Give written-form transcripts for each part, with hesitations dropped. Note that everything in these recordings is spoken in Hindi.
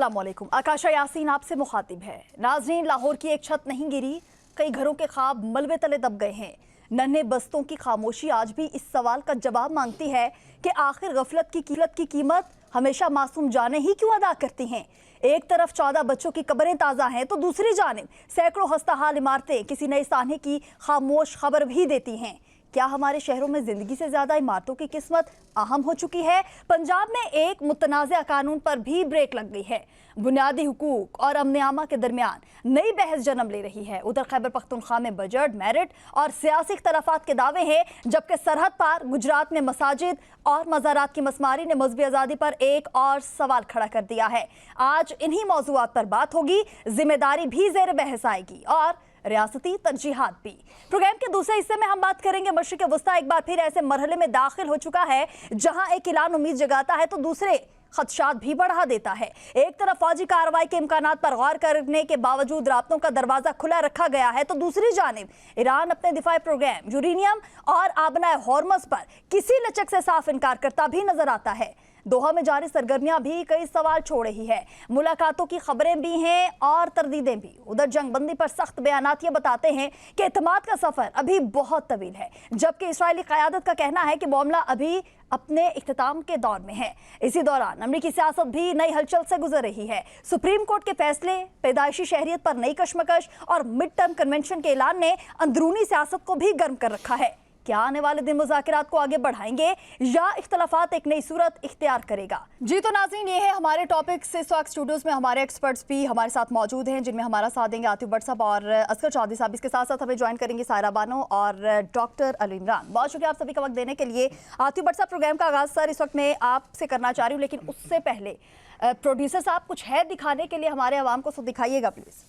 अस्सलामुअलैकुम। आकाशा यासीन आपसे मुखातिब है। नाज़रीन, लाहौर की एक छत नहीं गिरी, कई घरों के ख्वाब मलबे तले दब गए हैं। नन्हे बस्तों की खामोशी आज भी इस सवाल का जवाब मांगती है कि आखिर गफलत की कीमत हमेशा मासूम जाने ही क्यों अदा करती हैं। एक तरफ 14 बच्चों की कब्रें ताज़ा हैं तो दूसरी जानिब सैकड़ों खस्ताहाल इमारतें किसी नए साने की खामोश खबर भी देती हैं। क्या हमारे शहरों में जिंदगी से ज्यादा इमारतों की किस्मत अहम हो चुकी है? पंजाब में एक मुतनाज़ा कानून पर भी ब्रेक लग गई है। बुनियादी हुकूक और अमन-ए-आमा के दरमियान नई बहस जन्म ले रही है। उधर खैबर पख्तूनख्वा में बजट, मेरिट और सियासी इख्तलाफात के दावे हैं, जबकि सरहद पार गुजरात में मसाजिद और मज़ारात की मसमारी ने मजहबी आज़ादी पर एक और सवाल खड़ा कर दिया है। आज इन्हीं मौज़ूआत पर बात होगी, जिम्मेदारी भी ज़ेर बहस आएगी और रियासती तरजीहात भी। प्रोग्राम के दूसरे हिस्से में हम बात करेंगे मशरिक़ वस्ता एक बार फिर ऐसे मरहले में दाखिल हो चुका है जहां एक ऐलान उम्मीद जगाता है तो दूसरे खदशात भी बढ़ा देता है। एक तरफ फौजी कार्रवाई के इम्कानात पर गौर करने के बावजूद राब्तों का दरवाजा खुला रखा गया है तो दूसरी जानिब ईरान अपने दिफाई प्रोग्राम यूरेनियम और आबनाए हॉर्मज़ पर किसी लचक से साफ इनकार करता भी नजर आता है। दोहा में जारी सरगर्मियां भी कई सवाल छोड़ रही है। मुलाकातों की खबरें भी हैं और तरदीदें भी। उधर जंगबंदी पर सख्त बयानात ये बताते हैं कि एतमाद का सफर अभी बहुत तवील है, जबकि इस्राएली क़यादत का कहना है कि मामला अभी अपने इख्तिताम के दौर में है। इसी दौरान अमरीकी सियासत भी नई हलचल से गुजर रही है। सुप्रीम कोर्ट के फैसले, पैदाइशी शहरियत पर नई कशमकश और मिड टर्म कन्वेंशन के ऐलान ने अंदरूनी सियासत को भी गर्म कर रखा है। क्या आने वाले दिन मुज़ाकिरात को आगे बढ़ाएंगे या इख्तलाफात एक नई सूरत इख्तियार करेगा? जी तो नाज़रीन, ये है हमारे टॉपिक्स। इस वक्त स्टूडियोज़ में हमारे एक्सपर्ट्स भी हमारे साथ मौजूद हैं, जिनमें हमारा साथ देंगे आतिफ भट्ट साहब और असगर चौधरी साहब। इसके साथ साथ हमें ज्वाइन करेंगे सायरा बानो और डॉक्टर अली इमरान। बहुत शुक्रिया आप सभी का वक्त देने के लिए। आतिफ भट्ट साहब, प्रोग्राम का आगाज़ सर इस वक्त मैं आपसे करना चाह रही हूँ, लेकिन उससे पहले प्रोड्यूसर साहब कुछ है दिखाने के लिए हमारे अवाम को, सो दिखाइएगा प्लीज़।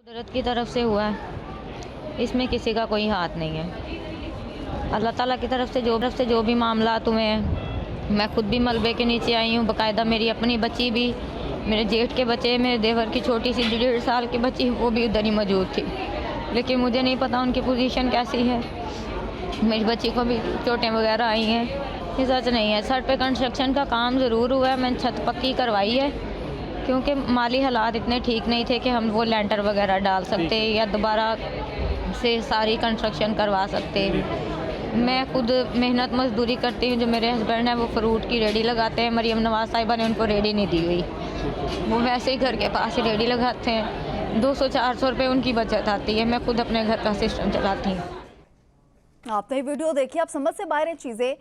कुदरत की तरफ से हुआ है, इसमें किसी का कोई हाथ नहीं है। अल्लाह ताला की तरफ से जो भी मामला हुए हैं, मैं खुद भी मलबे के नीचे आई हूँ। बाकायदा मेरी अपनी बच्ची भी, मेरे जेठ के बच्चे, मेरे देवर की छोटी सी 1.5 साल की बच्ची, वो भी उधर ही मौजूद थी। लेकिन मुझे नहीं पता उनकी पोजीशन कैसी है। मेरी बच्ची को भी चोटें वगैरह आई हैं। ये सच नहीं है। सर पे कंस्ट्रक्शन का काम ज़रूर हुआ है, मैंने छत पक्की करवाई है, क्योंकि माली हालात इतने ठीक नहीं थे कि हम वो लेंटर वगैरह डाल सकते या दोबारा से सारी कंस्ट्रक्शन करवा सकते। मैं खुद मेहनत मजदूरी करती हूँ। जो मेरे हस्बैंड हैं वो फ्रूट की रेडी लगाते हैं। मरीम नवाज साहिबा ने उनको रेडी नहीं दी हुई, वो वैसे ही घर के पास ही रेडी लगाते हैं। 200-400 रुपये उनकी बचत आती है। मैं खुद अपने घर का सिस्टम चलाती हूँ। आपने वीडियो देखी, आप समझ से बाहर हैं चीज़ें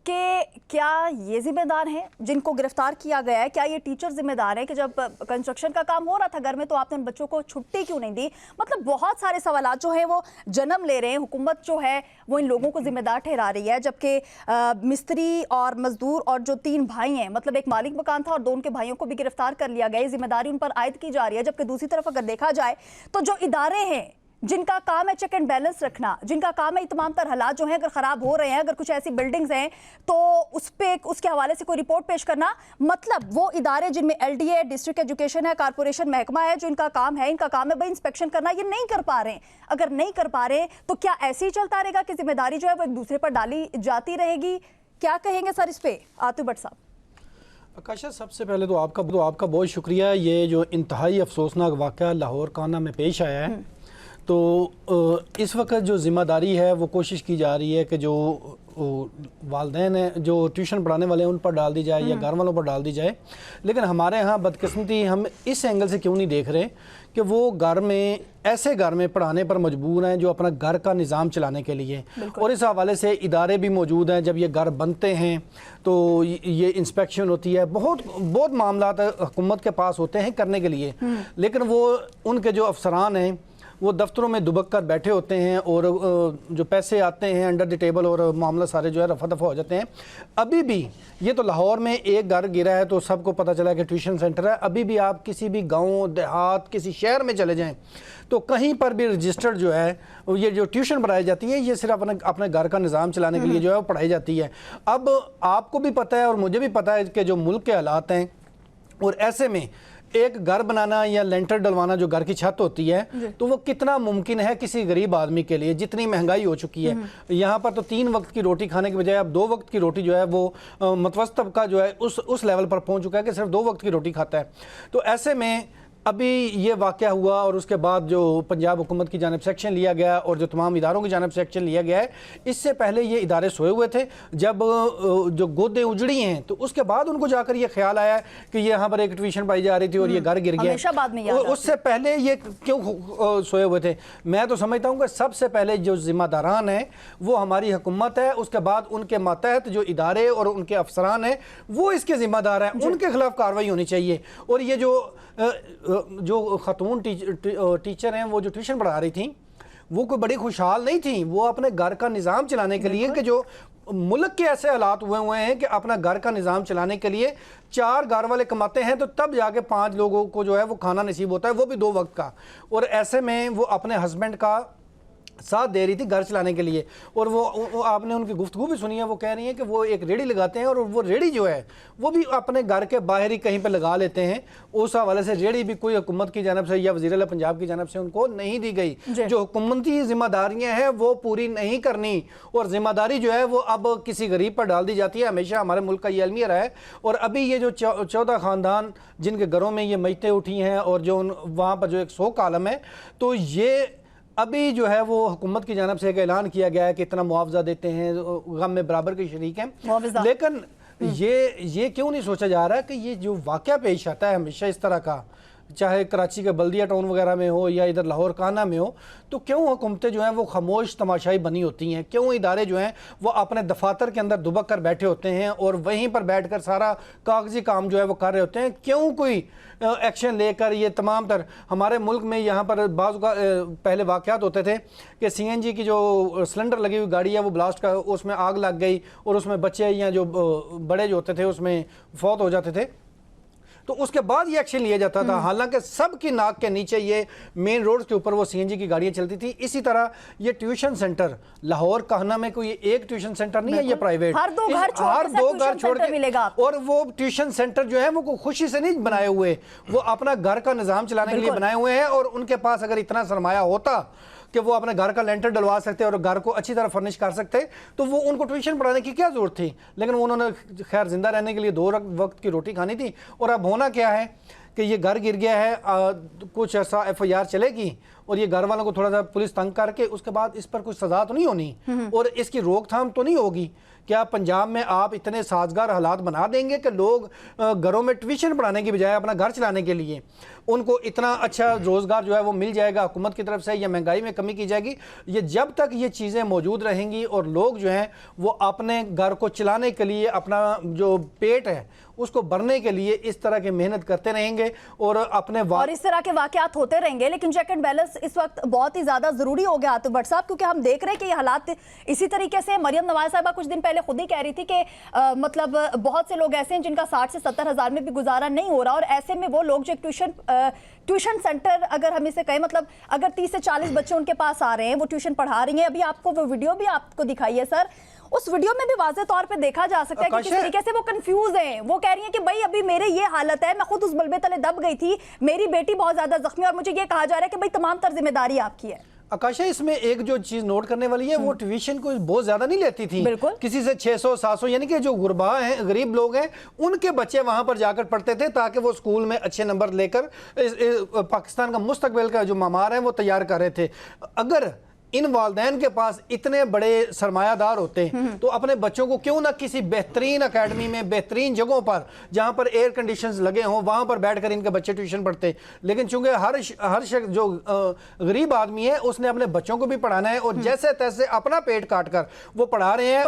कि क्या ये जिम्मेदार हैं जिनको गिरफ्तार किया गया है? क्या ये टीचर जिम्मेदार हैं कि जब कंस्ट्रक्शन का काम हो रहा था घर में तो आपने उन बच्चों को छुट्टी क्यों नहीं दी? मतलब बहुत सारे सवालात जो हैं वो जन्म ले रहे हैं। हुकूमत जो है वो इन लोगों को जिम्मेदार ठहरा रही है, जबकि मिस्त्री और मजदूर और जो 3 भाई हैं, मतलब एक मालिक मकान था और 2 उनके भाइयों को भी गिरफ्तार कर लिया गया। जिम्मेदारी उन पर आयद की जा रही है। जबकि दूसरी तरफ अगर देखा जाए तो जो इदारे हैं जिनका काम है चेक एंड बैलेंस रखना, जिनका काम है तमाम तर हालात जो हैं अगर ख़राब हो रहे हैं, अगर कुछ ऐसी बिल्डिंग्स हैं तो उस पर उसके हवाले से कोई रिपोर्ट पेश करना, मतलब वो इदारे जिनमें LDA, डिस्ट्रिक्ट एजुकेशन है, कारपोरेशन महकमा है, जो इनका काम है भाई इंस्पेक्शन करना, ये नहीं कर पा रहे हैं। अगर नहीं कर पा रहे तो क्या ऐसे ही चलता रहेगा कि जिम्मेदारी जो है वो एक दूसरे पर डाली जाती रहेगी? क्या कहेंगे सर इस पर आतिफ भट्ट साहब? आकाशा, सबसे पहले तो आपका बहुत शुक्रिया। ये जो इंतहाई अफसोसनाक वाक़या लाहौर काना में पेश आया है, तो इस वक्त जो ज़िम्मेदारी है वो कोशिश की जा रही है कि जो वालिदैन हैं, जो ट्यूशन पढ़ाने वाले हैं, उन पर डाल दी जाए या घर वालों पर डाल दी जाए। लेकिन हमारे यहाँ बदकिस्मती हम इस एंगल से क्यों नहीं देख रहे कि वो घर में ऐसे घर में पढ़ाने पर मजबूर हैं जो अपना घर का निज़ाम चलाने के लिए, और इस हवाले से इदारे भी मौजूद हैं। जब ये घर बनते हैं तो ये इंस्पेक्शन होती है, बहुत मामला हुकूमत के पास होते हैं करने के लिए, लेकिन वो उनके जो अफसरान हैं वो दफ्तरों में दुबक कर बैठे होते हैं और जो पैसे आते हैं अंडर द टेबल और मामला सारे जो है रफा दफा हो जाते हैं। अभी भी ये तो लाहौर में एक घर गिरा है तो सबको पता चला कि ट्यूशन सेंटर है। अभी भी आप किसी भी गांव देहात किसी शहर में चले जाएं तो कहीं पर भी रजिस्टर्ड जो है ये जो ट्यूशन पढ़ाई जाती है ये सिर्फ अपने घर का निज़ाम चलाने के लिए जो है वो पढ़ाई जाती है। अब आपको भी पता है और मुझे भी पता है कि जो मुल्क के हालात हैं, और ऐसे में एक घर बनाना या लेंटर डलवाना जो घर की छत होती है तो वो कितना मुमकिन है किसी गरीब आदमी के लिए, जितनी महंगाई हो चुकी है। यहाँ पर तो 3 वक्त की रोटी खाने के बजाय अब 2 वक्त की रोटी जो है वो मतवस्त तबका जो है उस लेवल पर पहुंच चुका है कि सिर्फ 2 वक्त की रोटी खाता है। तो ऐसे में अभी ये वाक़या हुआ और उसके बाद जो पंजाब हुकूमत की जानिब से एक्शन लिया गया और जो तमाम इदारों की जानिब से एक्शन लिया गया है, इससे पहले ये इदारे सोए हुए थे। जब जो गोदें उजड़ी हैं तो उसके बाद उनको जाकर ये ख्याल आया कि ये यहाँ पर एक ट्यूशन पाई जा रही थी और ये घर गिर गया। बाद में याद उससे पहले ये क्यों सोए हुए थे? मैं तो समझता हूँ कि सबसे पहले जो जिम्मेदारान है वो हमारी हुकूमत है, उसके बाद उनके मातहत जो इदारे और उनके अफसरान हैं वो इसके जिम्मेदार हैं, उनके खिलाफ कार्रवाई होनी चाहिए। और ये जो खातून टीचर हैं वो जो ट्यूशन पढ़ा रही थी वो कोई बड़ी खुशहाल नहीं थी, वो अपने घर का निज़ाम चलाने के लिए कि जो मुल्क के ऐसे हालात हुए हैं कि अपना घर का निज़ाम चलाने के लिए 4 घर वाले कमाते हैं तो तब जाके 5 लोगों को जो है वो खाना नसीब होता है, वो भी 2 वक्त का। और ऐसे में वो अपने हस्बैंड का साथ दे रही थी घर चलाने के लिए। और वो आपने उनकी गुफ्तगू भी सुनी है, वो कह रही हैं कि वो एक रेडी लगाते हैं और वो रेडी जो है वो भी अपने घर के बाहर ही कहीं पे लगा लेते हैं। उस हवाले से रेडी भी कोई हुकूमत की जानब से या वज़ीर-ए-आला पंजाब की जानब से उनको नहीं दी गई। जो हुकूमती जिम्मेदारियाँ हैं वो पूरी नहीं करनी और ज़िम्मेदारी जो है वो अब किसी गरीब पर डाल दी जाती है। हमेशा हमारे मुल्क का ये अलमिया रहा है। और अभी ये जो 14 ख़ानदान जिनके घरों में ये मैतें उठी हैं और जो वहाँ पर जो एक शोक आलम है, तो ये अभी जो है वो हुकूमत की जानब से एक ऐलान किया गया है कि इतना मुआवजा देते हैं, गम में बराबर के शरीक हैं। लेकिन ये क्यों नहीं सोचा जा रहा कि ये जो वाक़या पेश आता है हमेशा इस तरह का, चाहे कराची के बल्दिया टाउन वगैरह में हो या इधर लाहौर काना में हो, तो क्यों हुकूमतें जो हैं वो खामोश तमाशाई बनी होती हैं? क्यों इदारे जो हैं वो अपने दफातर के अंदर दुबक कर बैठे होते हैं और वहीं पर बैठकर सारा कागजी काम जो है वो कर रहे होते हैं? क्यों कोई एक्शन लेकर ये तमाम तर हमारे मुल्क में यहाँ पर बाज़ पहले वाक़यात होते थे कि CNG की जो सिलेंडर लगी हुई गाड़ी है वो ब्लास्ट का उसमें आग लग गई और उसमें बच्चे या जो बड़े जो होते थे उसमें फौत हो जाते थे, तो उसके बाद ये एक्शन लिया जाता था। हालांकि सबकी नाक के नीचे ये मेन रोड के ऊपर वो CNG की गाड़ियां चलती थी। इसी तरह ये ट्यूशन सेंटर लाहौर कहना में कोई एक ट्यूशन सेंटर नहीं है, ये प्राइवेट हर 2 घर छोड़ के मिलेगा। और वो ट्यूशन सेंटर जो है वो कोई खुशी से नहीं बनाए हुए, वो अपना घर का निज़ाम चलाने के लिए बनाए हुए हैं। और उनके पास अगर इतना सरमाया होता कि वो अपने घर का लेंटर डलवा सकते और घर को अच्छी तरह फर्निश कर सकते तो वो उनको ट्यूशन पढ़ाने की क्या जरूरत थी। लेकिन उन्होंने खैर जिंदा रहने के लिए 2 वक्त की रोटी खानी थी। और अब होना क्या है कि ये घर गिर गया है, कुछ ऐसा FIR चलेगी और ये घर वालों को थोड़ा सा पुलिस तंग करके उसके बाद इस पर कुछ सजा तो नहीं होनी और इसकी रोकथाम तो नहीं होगी। क्या पंजाब में आप इतने साजगार हालात बना देंगे कि लोग घरों में ट्यूशन पढ़ाने की बजाय अपना घर चलाने के लिए उनको इतना अच्छा रोज़गार जो है वो मिल जाएगा हुकूमत की तरफ से, या महंगाई में कमी की जाएगी? ये जब तक ये चीज़ें मौजूद रहेंगी और लोग जो हैं वो अपने घर को चलाने के लिए अपना जो पेट है उसको भरने के लिए इस तरह की मेहनत करते रहेंगे और अपने और इस तरह के वाकयात होते रहेंगे। लेकिन चेक एंड बैलेंस इस वक्त बहुत ही ज्यादा जरूरी हो गया आतिफ भट्ट साहब, क्योंकि हम देख रहे हैं कि ये हालात इसी तरीके से। मरियम नवाज साहिबा कुछ दिन पहले खुद ही कह रही थी कि मतलब बहुत से लोग ऐसे हैं जिनका 60 से 70 हज़ार में भी गुजारा नहीं हो रहा, और ऐसे में वो लोग जो ट्यूशन सेंटर अगर हम इसे कहें, मतलब अगर 30 से 40 बच्चे उनके पास आ रहे हैं, वो ट्यूशन पढ़ा रही हैं। अभी आपको वो वीडियो भी आपको दिखाई है सर, उस वीडियो में भी वाज़े तौर पे देखा जा सकता है कि किस तरीके से वो कंफ्यूज हैं। वो कह रही हैं कि भाई अभी मेरे ये हालत है, मैं खुद उस मलबे तले दब गई थी, मेरी बेटी बहुत ज्यादा जख्मी और मुझे ये कहा जा रहा है कि भाई तमाम तर जिम्मेदारी आपकी है। आकाशा, इसमें एक जो चीज नोट करने वाली है वो ट्यूशन को बहुत ज्यादा नहीं लेती थी, किसी से 600-700, यानी कि जो गुरबा हैं, गरीब लोग हैं, उनके बच्चे वहां पर जाकर पढ़ते थे ताकि वो स्कूल में अच्छे नंबर लेकर पाकिस्तान का मुस्तकबिल का जो मामार है वो तैयार कर रहे थे। अगर इन वालदैन के पास इतने बड़े सरमायादार होते तो अपने बच्चों को क्यों ना किसी बेहतरीन अकेडमी में, बेहतरीन जगहों पर जहां पर एयर कंडीशंस लगे हों, वहां पर बैठकर इनके बच्चे ट्यूशन पढ़ते। लेकिन चूंकि हर शख्स जो गरीब आदमी है उसने अपने बच्चों को भी पढ़ाना है और जैसे तैसे अपना पेट काट कर वो पढ़ा रहे हैं।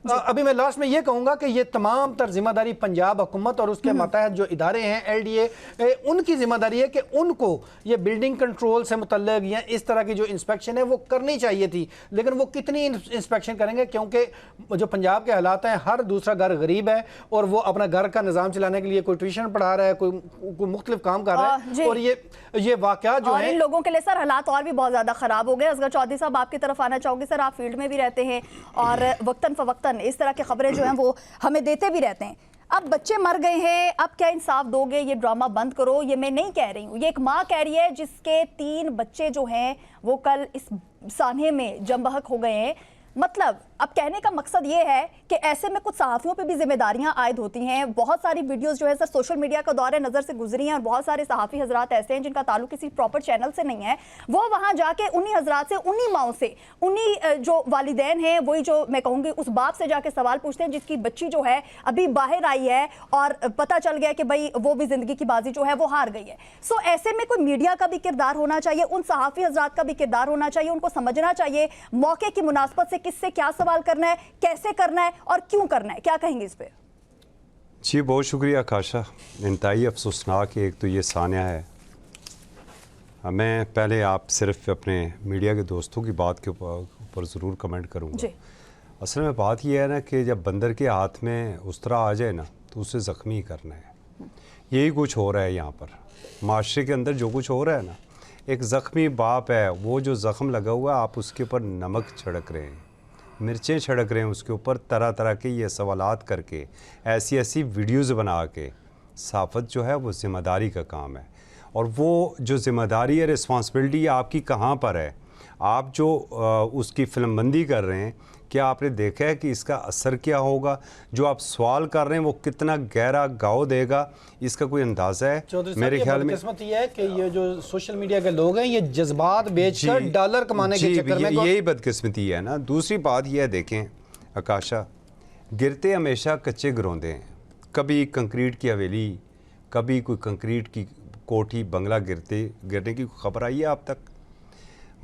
और अभी मैं लास्ट में ये कहूंगा कि ये तमाम तर जिम्मेदारी पंजाब हुकूमत और उसके मातहत जो इदारे हैं LDA, उनकी जिम्मेदारी है कि उनको ये बिल्डिंग कंट्रोल से मुतल्लिक या इस तरह की जो इंस्पेक्शन है वो करनी चाहिए थी। लेकिन वो कितनी इंस्पेक्शन करेंगे, क्योंकि जो पंजाब के हालात हैं, हर दूसरा घर गरीब है और वो अपना घर का निज़ाम चलाने के लिए कोई ट्यूशन पढ़ा रहा है, कोई मुख्तलिफ काम कर रहा है। और ये वाक़यात जो है इन लोगों के लिए सर हालात और भी बहुत ज़्यादा ख़राब हो गए। असगर चौधरी साहब आपकी तरफ आना चाहोगे सर, आप फील्ड में भी रहते हैं और वक्तन फ़वक्तन इस तरह की खबरें जो हैं वो हमें देते भी रहते हैं। अब बच्चे मर गए हैं, अब क्या इंसाफ दोगे? ये ड्रामा बंद करो। ये मैं नहीं कह रही हूँ, ये एक माँ कह रही है जिसके 3 बच्चे जो हैं वो कल इस सान्हे में जम बहक हो गए हैं। मतलब अब कहने का मकसद ये है कि ऐसे में कुछ सहाफ़ियों पे भी जिम्मेदारियां आयद होती हैं। बहुत सारी वीडियोस जो है सर सोशल मीडिया का दौर है, नज़र से गुजरी हैं और बहुत सारे सहाफ़ी हजरात ऐसे हैं जिनका ताल्लुक किसी प्रॉपर चैनल से नहीं है। वो वहां जाके उन्हीं हजरात से, उन्हीं माओं से, उन्हीं जो वालिदैन हैं, वही जो मैं कहूँगी उस बाप से जाके सवाल पूछते हैं जिसकी बच्ची जो है अभी बाहर आई है और पता चल गया कि भाई वो भी ज़िंदगी की बाजी जो है वो हार गई है। सो ऐसे में कोई मीडिया का भी किरदार होना चाहिए, उन सहाफ़ी हजरात का भी किरदार होना चाहिए। उनको समझना चाहिए मौके की मुनासबत से किससे क्या सवाल करना है, कैसे करना है और क्यों करना है। क्या कहेंगे इस पे? जी बहुत शुक्रिया काशा। इंतहाई अफसोसनाक एक तो ये सान्या है। मैं पहले आप सिर्फ अपने मीडिया के दोस्तों की बात के ऊपर ज़रूर कमेंट करूँगा। असल में बात ये है ना कि जब बंदर के हाथ में उस तरह आ जाए ना तो उसे ज़ख्मी ही करना है। यही कुछ हो रहा है यहाँ पर माशरे के अंदर। जो कुछ हो रहा है ना, एक ज़ख्मी बाप है, वो जो ज़ख्म लगा हुआ है आप उसके ऊपर नमक छिड़क रहे हैं, मिर्चें छिड़क रहे हैं उसके ऊपर, तरह तरह के ये सवालात करके, ऐसी ऐसी वीडियोज़ बना के। सहाफ़त जो है वो ज़िम्मेदारी का काम है, और वो जो ज़िम्मेदारी है, रिस्पॉन्सिबिलिटी आपकी कहाँ पर है? आप जो उसकी फिल्मबंदी कर रहे हैं, क्या आपने देखा है कि इसका असर क्या होगा? जो आप सवाल कर रहे हैं वो कितना गहरा घाव देगा, इसका कोई अंदाज़ा है? मेरे ख्याल में किस्मत ये है कि ये जो सोशल मीडिया के लोग हैं ये जज्बात बेचकर डॉलर कमाने के चक्कर में यही बदकिस्मती है ना। दूसरी बात यह है, देखें आकाशा, गिरते हमेशा कच्चे घरौंदे हैं। कभी कंक्रीट की हवेली, कभी कोई कंक्रीट की कोठी, बंगला गिरने की खबर आई है आप तक?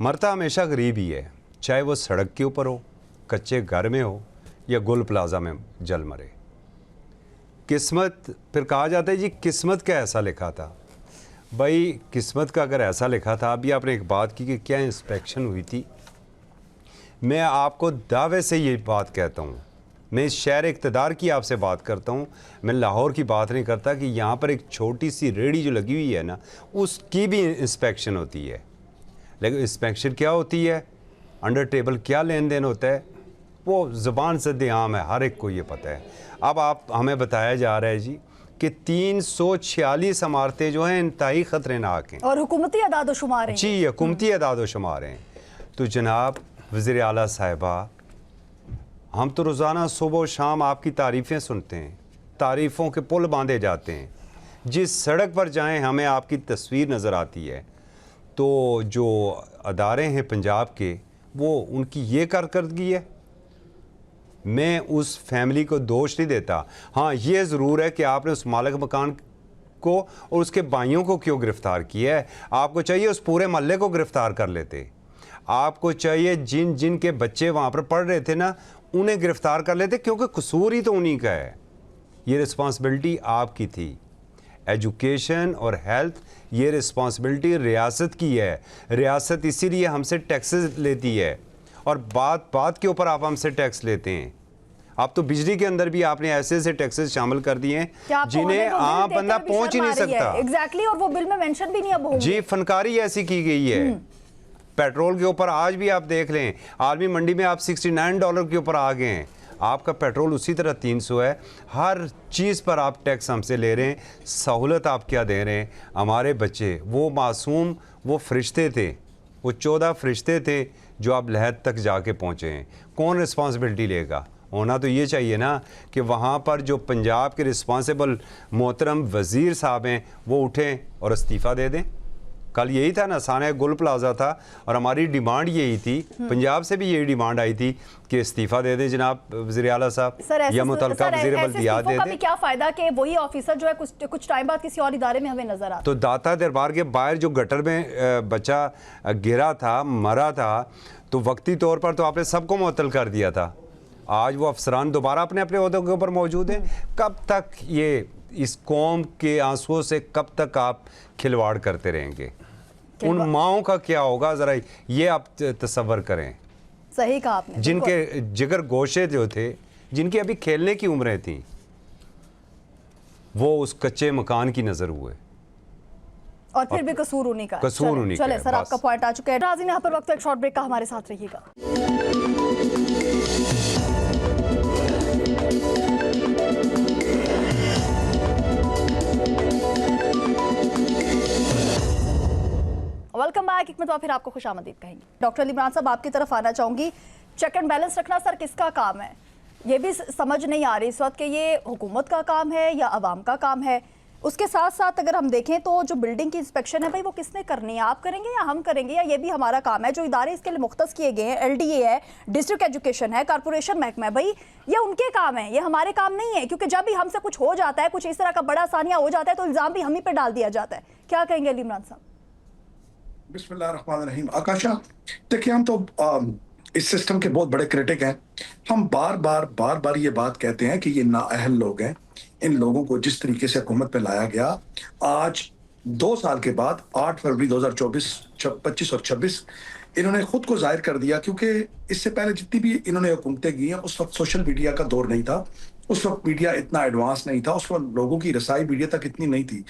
मरता हमेशा गरीब ही है, चाहे वो सड़क के ऊपर हो, कच्चे घर में हो, या गुल प्लाजा में जल मरे। किस्मत, फिर कहा जाता है जी किस्मत का ऐसा लिखा था। भाई किस्मत का अगर ऐसा लिखा था, अभी आपने एक बात की कि क्या इंस्पेक्शन हुई थी, मैं आपको दावे से ये बात कहता हूँ, मैं इस शहर इक़्तिदार की आपसे बात करता हूँ, मैं लाहौर की बात नहीं करता, कि यहाँ पर एक छोटी सी रेहड़ी जो लगी हुई है ना, उसकी भी इंस्पेक्शन होती है। लेकिन इंस्पेक्शन क्या होती है, अंडर टेबल क्या लेन देन होता है, वो ज़बान से आम है, हर एक को ये पता है। अब आप हमें बताया जा रहा है जी कि 346 इमारतें जो हैं इंतहाई ख़तरनाक हैं और हुकूमती अदाद-ओ-शुमार हैं। जी, हुकूमती अदाद-ओ-शुमार हैं। तो जनाब वज़ीर आला साहिबा, हम तो रोज़ाना सुबह और शाम आपकी तारीफ़ें सुनते हैं, तारीफ़ों के पुल बांधे जाते हैं, जिस सड़क पर जाएं हमें आपकी तस्वीर नज़र आती है। तो जो अदारे हैं पंजाब के, वो उनकी ये कारकर्दगी है। मैं उस फैमिली को दोष नहीं देता। हाँ, ये ज़रूर है कि आपने उस मालिक मकान को और उसके भाइयों को क्यों गिरफ़्तार किया है? आपको चाहिए उस पूरे मोहल्ले को गिरफ़्तार कर लेते। आपको चाहिए जिन जिन के बच्चे वहाँ पर पढ़ रहे थे ना, उन्हें गिरफ़्तार कर लेते, क्योंकि कसूर ही तो उन्हीं का है। ये रिस्पॉन्सिबिलिटी आपकी थी। एजुकेशन और हेल्थ, ये रिस्पॉन्सिबिलिटी रियासत की है। रियासत इसीलिए हमसे टैक्सेस लेती है, और बात बात के ऊपर आप हमसे टैक्स लेते हैं। आप तो बिजली के अंदर भी आपने ऐसे ऐसे टैक्सेस शामिल कर दिए हैं जिन्हें आम बंदा पहुंच ही नहीं सकता। एग्जैक्टली, और वो बिल में मेंशन भी नहीं अब होंगे। जी, फनकारी ऐसी की गई है। पेट्रोल के ऊपर आज भी आप देख लें, आलमी मंडी में आप $69 के ऊपर आ गए हैं। आपका पेट्रोल उसी तरह 300 है। हर चीज़ पर आप टैक्स हमसे ले रहे हैं। सहूलत आप क्या दे रहे हैं? हमारे बच्चे, वो मासूम, वो फरिश्ते थे, वो 14 फरिश्ते थे जो आप लहद तक जाके पहुँचे हैं। कौन रिस्पॉन्सिबिलिटी लेगा? होना तो ये चाहिए ना कि वहाँ पर जो पंजाब के रिस्पॉन्सिबल मोहतरम वज़ीर साहब हैं, वो उठें और इस्तीफ़ा दे दें। कल यही था ना, सान्या गुल प्लाजा था, और हमारी डिमांड यही थी, पंजाब से भी यही डिमांड आई थी कि इस्तीफ़ा दे दें जनाब वज़ीर आला साहब, या मुतल्लिका वज़ीर बल्दियात दे दें। क्या फ़ायदा कि वही ऑफिसर जो है कुछ टाइम बाद किसी और इदारे में हमें नजर आता। तो दाता दरबार के बाहर जो गटर में बच्चा गिरा था, मरा था, तो वक्ती तौर पर तो आपने सबको मुअत्तल कर दिया था। आज वो अफसरान दोबारा अपने अपने ओहदों के ऊपर मौजूद हैं। कब तक ये इस कौम के आंसुओं से कब तक आप खिलवाड़ करते रहेंगे? उन माओं का क्या होगा, ज़रा ये आप तसव्वुर करें। सही कहा आपने। जिनके जिगर गोशे जो थे, जिनकी अभी खेलने की उम्रें थी, वो उस कच्चे मकान की नज़र हुए, और फिर भी कसूर उन्हीं का। कसूर उन्हीं का। चले सर, आपका पॉइंट आ चुका है। नाज़रीन, यहाँ पर वक्त एक शॉर्ट ब्रेक का, हमारे साथ रहिएगा। Welcome back. एक मिनट फिर आपको खुशामदीद कहेंगे। डॉक्टर अली इमरान साहब, आपकी तरफ आना चाहूँगी। चेक एंड बैलेंस रखना सर किसका काम है? ये भी समझ नहीं आ रही इस वक्त कि ये हुकूमत का काम है या अवाम का काम है। उसके साथ साथ अगर हम देखें तो जो बिल्डिंग की इंस्पेक्शन है भाई वो किसने करनी है? आप करेंगे या हम करेंगे, या ये भी हमारा काम है? जो इदारे इसके लिए मुख्तस किए गए हैं, LDA है, डिस्ट्रिक्ट एजुकेशन है, कारपोरेशन महकमा है, भाई ये उनके काम है, ये हमारे काम नहीं है। क्योंकि जब भी हमसे कुछ हो जाता है, कुछ इस तरह का बड़ा सानिया हो जाता है, तो इल्ज़ाम भी हम ही पे डाल दिया जाता है। क्या कहेंगे अली इमरान साहब? बिस्मिल्लाहिर्रहमानिर्रहीम। आकाशा, देखिए हम तो इस सिस्टम के बहुत बड़े क्रिटिक हैं। हम बार बार ये बात कहते हैं कि ये नाअहल लोग हैं। इन लोगों को जिस तरीके से हुकूमत पे लाया गया, आज 2 साल के बाद 8 फरवरी 2024, 25 और 26 इन्होंने खुद को जाहिर कर दिया। क्योंकि इससे पहले जितनी भी इन्होंने हुकूमतें की हैं, उस वक्त सोशल मीडिया का दौर नहीं था, उस वक्त मीडिया इतना एडवांस नहीं था, उस वक्त लोगों की रसाई मीडिया तक इतनी नहीं थी।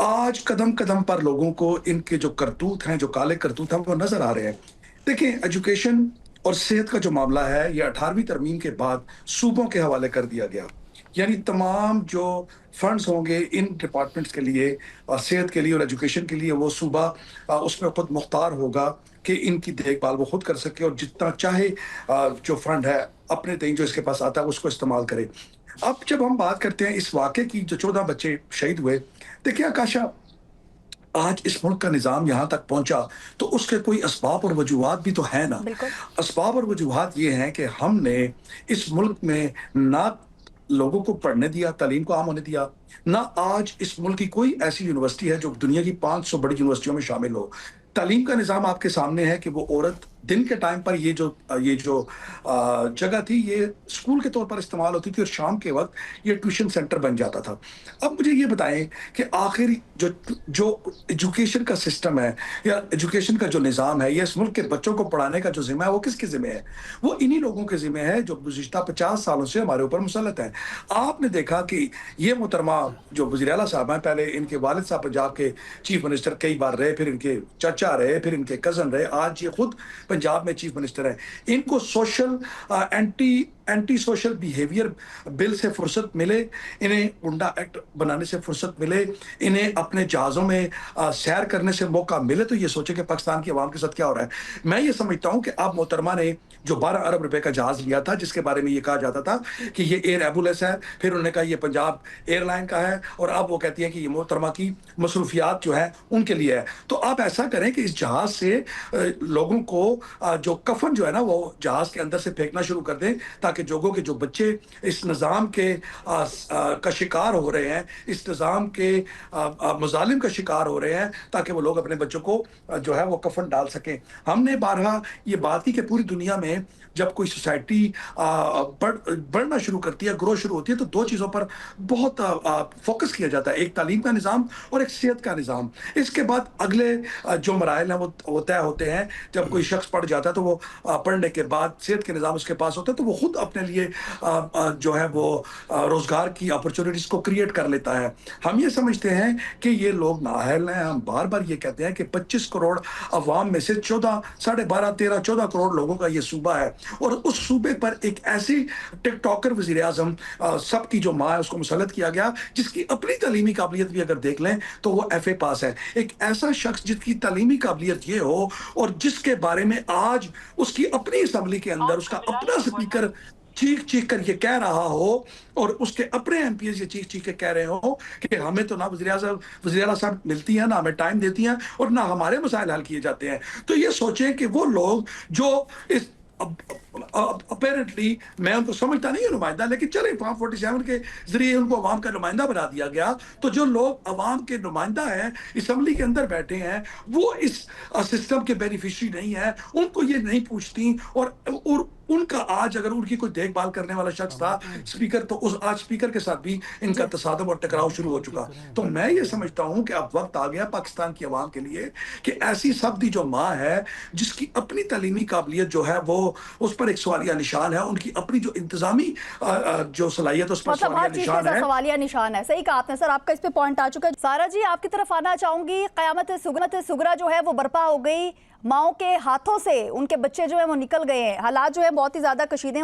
आज कदम कदम पर लोगों को इनके जो करतूत हैं, जो काले करतूत हैं, वो नजर आ रहे हैं। देखिए, एजुकेशन और सेहत का जो मामला है, ये 18वीं तरमीम के बाद सूबों के हवाले कर दिया गया। यानी तमाम जो फंड्स होंगे इन डिपार्टमेंट्स के लिए, सेहत के लिए और एजुकेशन के लिए, वो सूबा उसमें खुद मुख्तार होगा कि इनकी देखभाल वो खुद कर सके और जितना चाहे जो फंड है अपने तय जो इसके पास आता है उसको इस्तेमाल करे। अब जब हम बात करते हैं इस वाक़े की, जो 14 बच्चे शहीद हुए, देखिए आकाशा, आज इस मुल्क का निज़ाम यहाँ तक पहुंचा तो उसके कोई असबाब और वजूहात भी तो है ना। असबाब और वजूहात ये हैं कि हमने इस मुल्क में ना लोगों को पढ़ने दिया, तालीम को आम होने दिया, ना आज इस मुल्क की कोई ऐसी यूनिवर्सिटी है जो दुनिया की 500 बड़ी यूनिवर्सिटियों में शामिल हो। तालीम का निज़ाम आपके सामने है कि वो औरत दिन के टाइम पर ये जो जगह थी, ये स्कूल के तौर पर इस्तेमाल होती थी और शाम के वक्त ये ट्यूशन सेंटर बन जाता था। अब मुझे ये बताएं कि आखिर जो एजुकेशन का सिस्टम है या एजुकेशन का जो निज़ाम है, ये इस मुल्क के बच्चों को पढ़ाने का जो जिम्मा है वो किसके जिम्मे है? वो इन्हीं लोगों के जिम्मे है जो गुज़िश्ता 50 सालों से हमारे ऊपर मुसल्लत है। आपने देखा कि ये मोहतरमा जो वज़ीर आला साहब हैं, पहले इनके वालिद साहब पंजाब के चीफ मिनिस्टर कई बार रहे, फिर इनके चाचा रहे, फिर इनके कज़न रहे, आज ये खुद पंजाब में चीफ मिनिस्टर है। इनको social anti social behaviour bill से फुर्सत मिले, इन्हें गुंडा एक्ट बनाने से फुर्सत मिले, इन्हें अपने जहाज़ों में सैर करने से मौका मिले, तो ये सोचे कि पाकिस्तान की आवाम के साथ क्या हो रहा है। मैं ये समझता हूँ कि अब मोहतरमा ने जो 12 अरब रुपए का जहाज़ लिया था, जिसके बारे में ये कहा जाता था कि ये एयर एम्बुलेंस है, फिर उन्होंने कहा ये पंजाब एयरलाइन का है, और अब वो कहती है कि ये मोहतरमा की मसरूफियात जो है उनके लिए है। तो आप ऐसा करें कि इस जहाज़ से लोगों को जो कफन जो है ना वो जहाज़ के अंदर से फेंकना शुरू कर दें, ताकि लोगों के जो बच्चे इस निज़ाम के का शिकार हो रहे हैं, इस निज़ाम के मुजालिम का शिकार हो रहे हैं, ताकि वो लोग अपने बच्चों को जो है वो कफन डाल सकें। हमने बारहा ये बात की कि पूरी दुनिया में जब कोई सोसाइटी बढ़ना शुरू करती है, ग्रो शुरू होती है, तो 2 चीज़ों पर बहुत फोकस किया जाता है, एक तालीम का निज़ाम और एक सेहत का निज़ाम। इसके बाद अगले जो मराइल हैं वो तय होते हैं। जब कोई शख्स पढ़ जाता है तो वो पढ़ने के बाद सेहत के निज़ाम उसके पास होता है, तो वो खुद अपने लिए जो है वो रोज़गार की अपॉर्चुनिटीज़ को क्रिएट कर लेता है। हम ये समझते हैं कि ये लोग नाअहल हैं। हम बार बार ये कहते हैं कि 25 करोड़ अवाम में से 14 करोड़ लोगों का ये सूबा है, और उस सूबे पर एक ऐसी टिकटॉकर वज़ीर आज़म सबकी जो माँ है उसको मुसल्लत किया गया, जिसकी अपनी तालीमी काबिलियत भी अगर देख लें तो वो FA पास है। एक ऐसा शख्स जिसकी तालीमी काबिलियत ये हो और जिसके बारे में आज उसकी अपनी असम्बली के अंदर उसका अपना स्पीकर चीख कर ये कह रहा हो, और उसके अपने MPs ये चीख के कह रहे हो कि हमें तो ना वज़ीर आला साहब मिलती हैं, ना हमें टाइम देती हैं, और ना हमारे मसाइल हल किए जाते हैं। तो ये सोचें कि वो लोग जो इस अपेरेंटली, मैं उनको समझता नहीं हूँ नुमाइंदा, लेकिन चले फॉर्म 47 के जरिए उनको अवाम का नुमाइंदा बना दिया गया। तो जो लोग अवाम के नुमाइंदा हैं, असम्बली के अंदर बैठे हैं, वो इस सिस्टम के बेनिफिशरी नहीं है, उनको ये नहीं पूछती, और उनका आज अगर उनकी कोई देखभाल करने वाला शख्स था स्पीकर, तो उस आज स्पीकर के साथ भी इनका तसादम और टकराव शुरू हो चुका। तो मैं ये समझता हूँ कि अब वक्त आ गया पाकिस्तान की आवाम के लिए कि ऐसी सब्दी जो माँ है, जिसकी अपनी तालीमी काबिलियत जो है वो उस पर एक सवालिया निशान है, उनकी अपनी जो इंतजामी जो सलाहियत उस पर सवालिया निशान है। सही कहा आपने सर, आपका इस पे पॉइंट आ चुका है। सारा जी, आपकी तरफ आना चाहूंगी। क़यामत सुगरा जो है वो बर्पा हो गई, माओं के हाथों से उनके बच्चे जो है वो निकल गए हैं। हालात जो है बहुत ही ज़्यादा कशीदा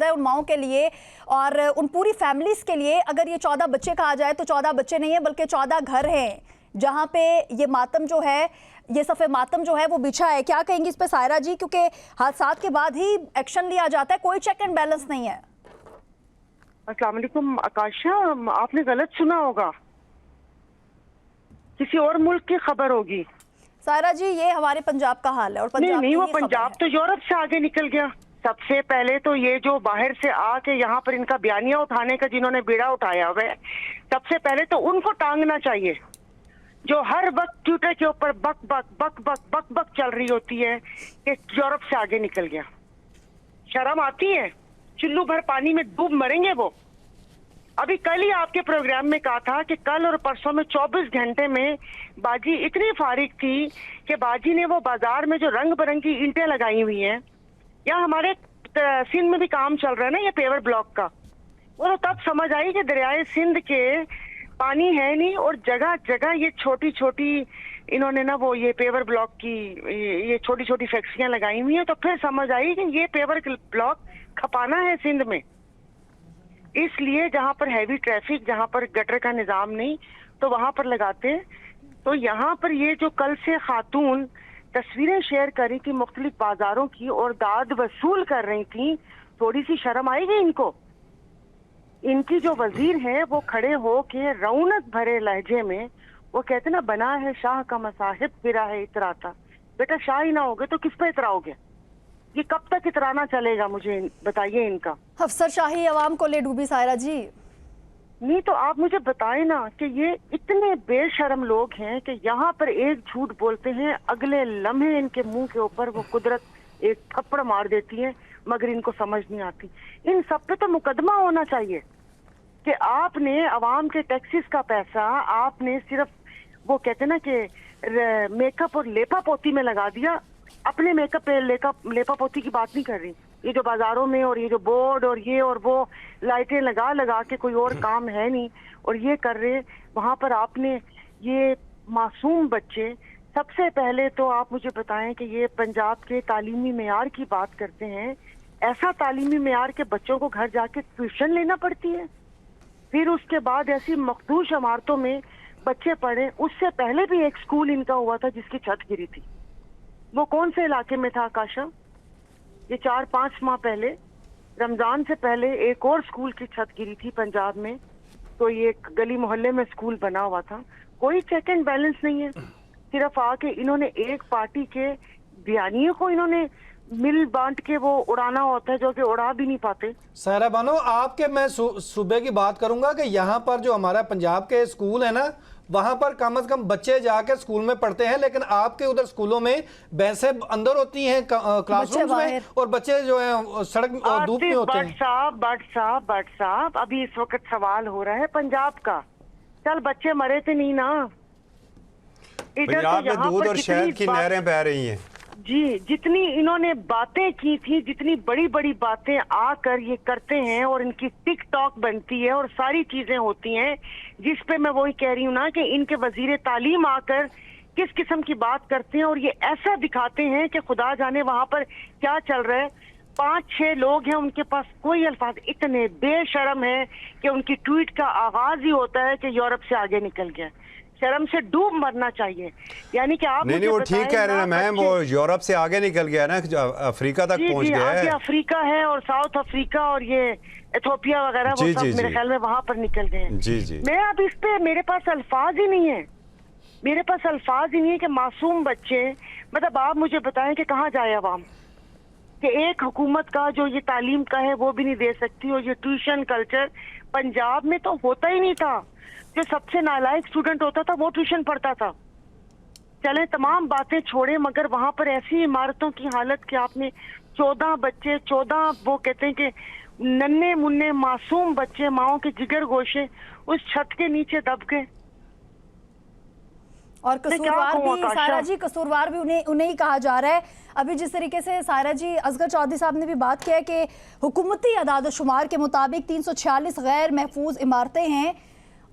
है उन माओं के लिए और उन पूरी फैमिलीज़ के लिए। अगर ये 14 बच्चे कहा जाए तो 14 बच्चे नहीं है, बल्कि 14 घर हैं जहाँ पे ये मातम जो है ये सफ़े मातम जो है वो बिछा है, क्या कहेंगी इस पे सायरा जी? क्योंकि हादसात के बाद ही एक्शन लिया जाता है, कोई चेक एंड बैलेंस नहीं है। अस्सलाम वालेकुम आकाशा, आपने गलत सुना होगा, किसी और मुल्क की खबर होगी। सायरा जी ये हमारे पंजाब का हाल है और पंजाब नहीं, की वो ही खबर पंजाब है। तो यूरोप से आगे निकल गया। सबसे पहले तो ये जो बाहर से आके यहाँ पर इनका बयानिया उठाने का जिन्होंने बीड़ा उठाया हुआ है, सबसे पहले तो उनको टांगना चाहिए, जो हर वक्त ट्विटर के ऊपर बक बक बक बक बक बक चल रही होती है कि यूरोप से आगे निकल गया। शर्म आती है? चुल्लू भर पानी में डूब मरेंगे वो। अभी कल ही आपके प्रोग्राम में कहा था कि कल और परसों में 24 घंटे में बाजी इतनी फारिग थी कि बाजी ने वो बाजार में जो रंग बिरंगी ईंटें लगाई हुई हैं, या हमारे सिंध में भी काम चल रहा है ना ये पेवर ब्लॉक का, वो तो तब समझ आई कि दरियाए सिंध के पानी है नहीं और जगह जगह ये छोटी छोटी इन्होंने ना वो ये पेवर ब्लॉक की ये छोटी छोटी फैक्ट्रियां लगाई हुई हैं। तो फिर समझ आई कि ये पेवर ब्लॉक खपाना है सिंध में, इसलिए जहां पर हैवी ट्रैफिक, जहां पर गटर का निजाम नहीं, तो वहां पर लगाते हैं। तो यहाँ पर ये जो कल से खातून तस्वीरें शेयर कर रही थी मुख्तलिफ बाजारों की और दाद वसूल कर रही थी, थोड़ी सी शर्म आएगी इनको? इनकी जो वजीर है वो खड़े हो के रौनक भरे लहजे में वो कहते ना, बना है शाह का मसाहिब गिरा है इतराता। बेटा शाह ही ना होगे तो किस पे इतराओगे? ये कब तक इतराना चलेगा, मुझे बताइए इनका। अफसरशाही अवाम को ले डूबी सायरा जी। नहीं तो आप मुझे बताएं ना कि ये इतने बेशर्म लोग हैं कि यहाँ पर एक झूठ बोलते हैं, अगले लम्हे इनके मुंह के ऊपर वो कुदरत एक थप्पड़ मार देती है, मगर इनको समझ नहीं आती। इन सब पे तो मुकदमा होना चाहिए कि आपने अवाम के टैक्सेस का पैसा आपने सिर्फ वो कहते ना कि मेकअप और लेपा पोती में लगा दिया। अपने मेकअप पे लेपा पोती की बात नहीं कर रही, ये जो बाजारों में और ये जो बोर्ड और ये और वो लाइटें लगा लगा के कोई और काम है नहीं और ये कर रहे, वहां पर आपने ये मासूम बच्चे, सबसे पहले तो आप मुझे बताएं कि ये पंजाब के तालीमी मेयार की बात करते हैं, ऐसा तालीमी मेयार के बच्चों को घर जाके ट्यूशन लेना पड़ती है, फिर उसके बाद ऐसी मखदूश इमारतों में बच्चे पढ़े। उससे पहले भी एक स्कूल इनका हुआ था जिसकी छत गिरी थी, वो कौन से इलाके में था आकाशा? ये 4-5 माह पहले, रमजान से पहले एक और स्कूल की छत गिरी थी पंजाब में, तो ये गली मोहल्ले में स्कूल बना हुआ था। कोई चेक एंड बैलेंस नहीं है, सिर्फ आके इन्होंने एक पार्टी के बयानियों को इन्होंने मिल बांट के वो उड़ाना होता है, जो कि उड़ा भी नहीं पाते। सायरा बानो, आपके मैं सूबे की बात करूंगा कि यहाँ पर जो हमारा पंजाब के स्कूल है ना, वहां पर कम से कम बच्चे जाके स्कूल में पढ़ते हैं, लेकिन आपके उधर स्कूलों में भैंसें अंदर होती हैं क्लासरूम्स में और बच्चे जो है सड़क और धूप में होते हैं। बट साहब अभी इस वक्त सवाल हो रहा है पंजाब का। चल बच्चे मरे थे नहीं ना, इधर तो पंजाब में यहाँ दूध पर और शहद की नहरें बह रही हैं जी। जितनी इन्होंने बातें की थी, जितनी बड़ी बड़ी बातें आकर ये करते हैं और इनकी टिकटॉक बनती है और सारी चीजें होती हैं, जिस पे मैं वही कह रही हूँ ना कि इनके वजीर तालीम आकर किस किस्म की बात करते हैं और ये ऐसा दिखाते हैं कि खुदा जाने वहां पर क्या चल रहा है। 5-6 लोग हैं, उनके पास कोई अल्फाज, इतने बेशर्म है कि उनकी ट्वीट का आगाज ही होता है कि यूरोप से आगे निकल गया। शर्म से डूब मरना चाहिए। यानी कि आप नहीं वो ठीक कह रहे हैं मैम, वो यूरोप से आगे निकल गया ना, अफ्रीका तक पहुंच गया है। अफ्रीका है और साउथ अफ्रीका और ये इथियोपिया वगैरह वो सब मेरे ख्याल में वहां पर निकल गए हैं। जी जी। मैं अब इस पे मेरे पास अल्फाज ही नहीं है, मेरे पास अल्फाज ही नहीं है कि मासूम बच्चे, मतलब आप मुझे बताएं कि कहाँ जाए अवाम, कि एक हुकूमत का जो ये तालीम का है वो भी नहीं दे सकती, और ये ट्यूशन कल्चर पंजाब में तो होता ही नहीं था। जो सबसे नालायक स्टूडेंट होता था वो ट्यूशन पढ़ता था। चले तमाम बातें छोड़े, मगर वहां पर ऐसी इमारतों की हालत कि आपने 14 बच्चे, 14 वो कहते हैं कि नन्हे मुन्ने मासूम बच्चे, माओ के जिगर गोशे उस छत के नीचे दब गए। और कसूरवार भी सायरा जी, कसूरवार भी उन्हें ही कहा जा रहा है। अभी जिस तरीके से सायरा जी, असगर चौधरी साहब ने भी बात किया है कि हुकूमती अदाद शुमार के मुताबिक 346 गैर महफूज इमारतें हैं,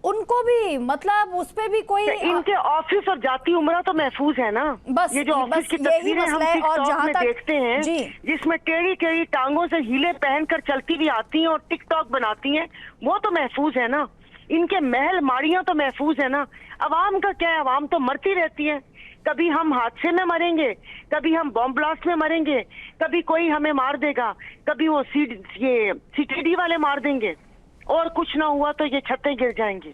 उनको भी मतलब उस पे भी कोई इनके ऑफिस और जाती उम्र तो महफूज है ना। बस ये जो ऑफिस की तस्वीरें हम टिकटॉक में देखते हैं, जिसमें टेढ़ी टेढ़ी टांगों से हीले पहनकर चलती भी आती हैं और टिकटॉक बनाती हैं, वो तो महफूज है ना। इनके महल माड़ियां तो महफूज है ना। अवाम का क्या है, अवाम तो मरती रहती है। कभी हम हादसे में मरेंगे, कभी हम बॉम्ब ब्लास्ट में मरेंगे, कभी कोई हमें मार देगा, कभी वो ये सीटीडी वाले मार देंगे, और कुछ ना हुआ तो ये छतें गिर जाएंगी।